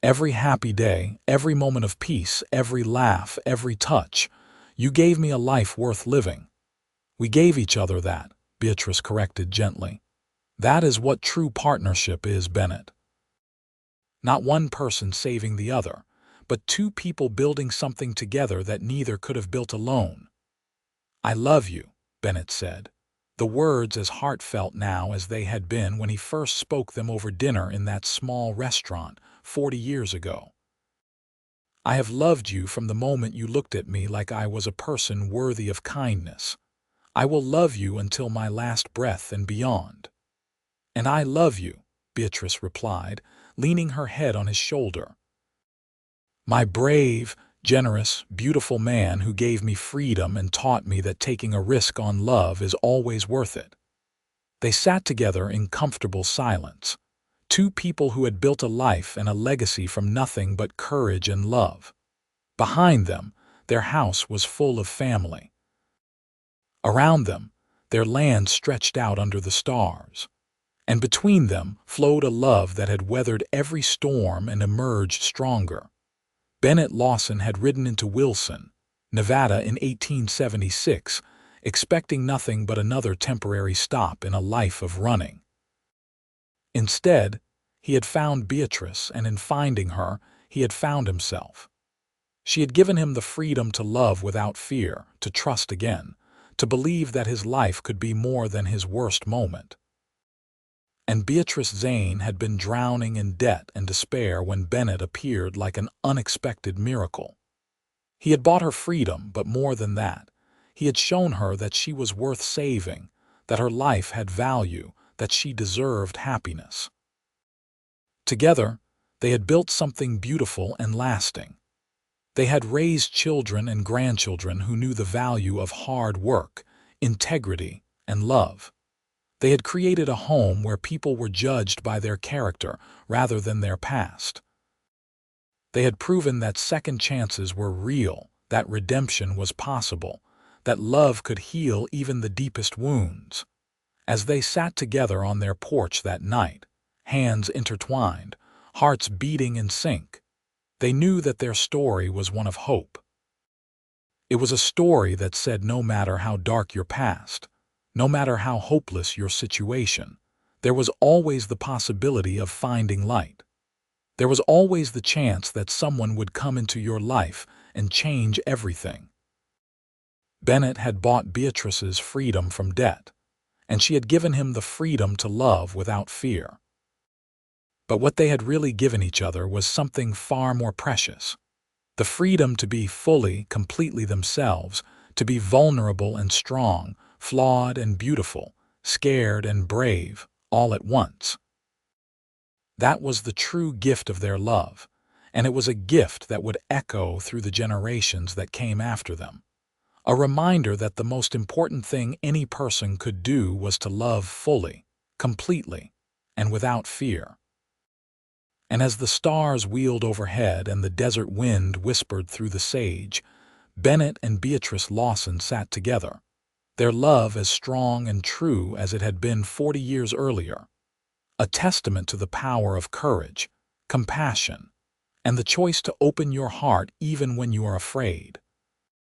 "Every happy day, every moment of peace, every laugh, every touch. You gave me a life worth living." "We gave each other that," Beatrice corrected gently. "That is what true partnership is, Bennett. Not one person saving the other, but two people building something together that neither could have built alone." "I love you," Bennett said, the words as heartfelt now as they had been when he first spoke them over dinner in that small restaurant 40 years ago. "I have loved you from the moment you looked at me like I was a person worthy of kindness. I will love you until my last breath and beyond." "And I love you," Beatrice replied, leaning her head on his shoulder. "My brave, generous, beautiful man who gave me freedom and taught me that taking a risk on love is always worth it." They sat together in comfortable silence, two people who had built a life and a legacy from nothing but courage and love. Behind them, their house was full of family. Around them, their land stretched out under the stars. And between them flowed a love that had weathered every storm and emerged stronger. Bennett Lawson had ridden into Wilson, Nevada in 1876, expecting nothing but another temporary stop in a life of running. Instead, he had found Beatrice, and in finding her, he had found himself. She had given him the freedom to love without fear, to trust again, to believe that his life could be more than his worst moment. And Beatrice Zane had been drowning in debt and despair when Bennett appeared like an unexpected miracle. He had bought her freedom, but more than that, he had shown her that she was worth saving, that her life had value, that she deserved happiness. Together, they had built something beautiful and lasting. They had raised children and grandchildren who knew the value of hard work, integrity, and love. They had created a home where people were judged by their character rather than their past. They had proven that second chances were real, that redemption was possible, that love could heal even the deepest wounds. As they sat together on their porch that night, hands intertwined, hearts beating in sync, they knew that their story was one of hope. It was a story that said no matter how dark your past, no matter how hopeless your situation, there was always the possibility of finding light. There was always the chance that someone would come into your life and change everything. Bennett had bought Beatrice's freedom from debt, and she had given him the freedom to love without fear. But what they had really given each other was something far more precious. The freedom to be fully, completely themselves, to be vulnerable and strong, flawed and beautiful, scared and brave, all at once. That was the true gift of their love, and it was a gift that would echo through the generations that came after them. A reminder that the most important thing any person could do was to love fully, completely, and without fear. And as the stars wheeled overhead and the desert wind whispered through the sage, Bennett and Beatrice Lawson sat together, their love as strong and true as it had been 40 years earlier, a testament to the power of courage, compassion, and the choice to open your heart even when you are afraid.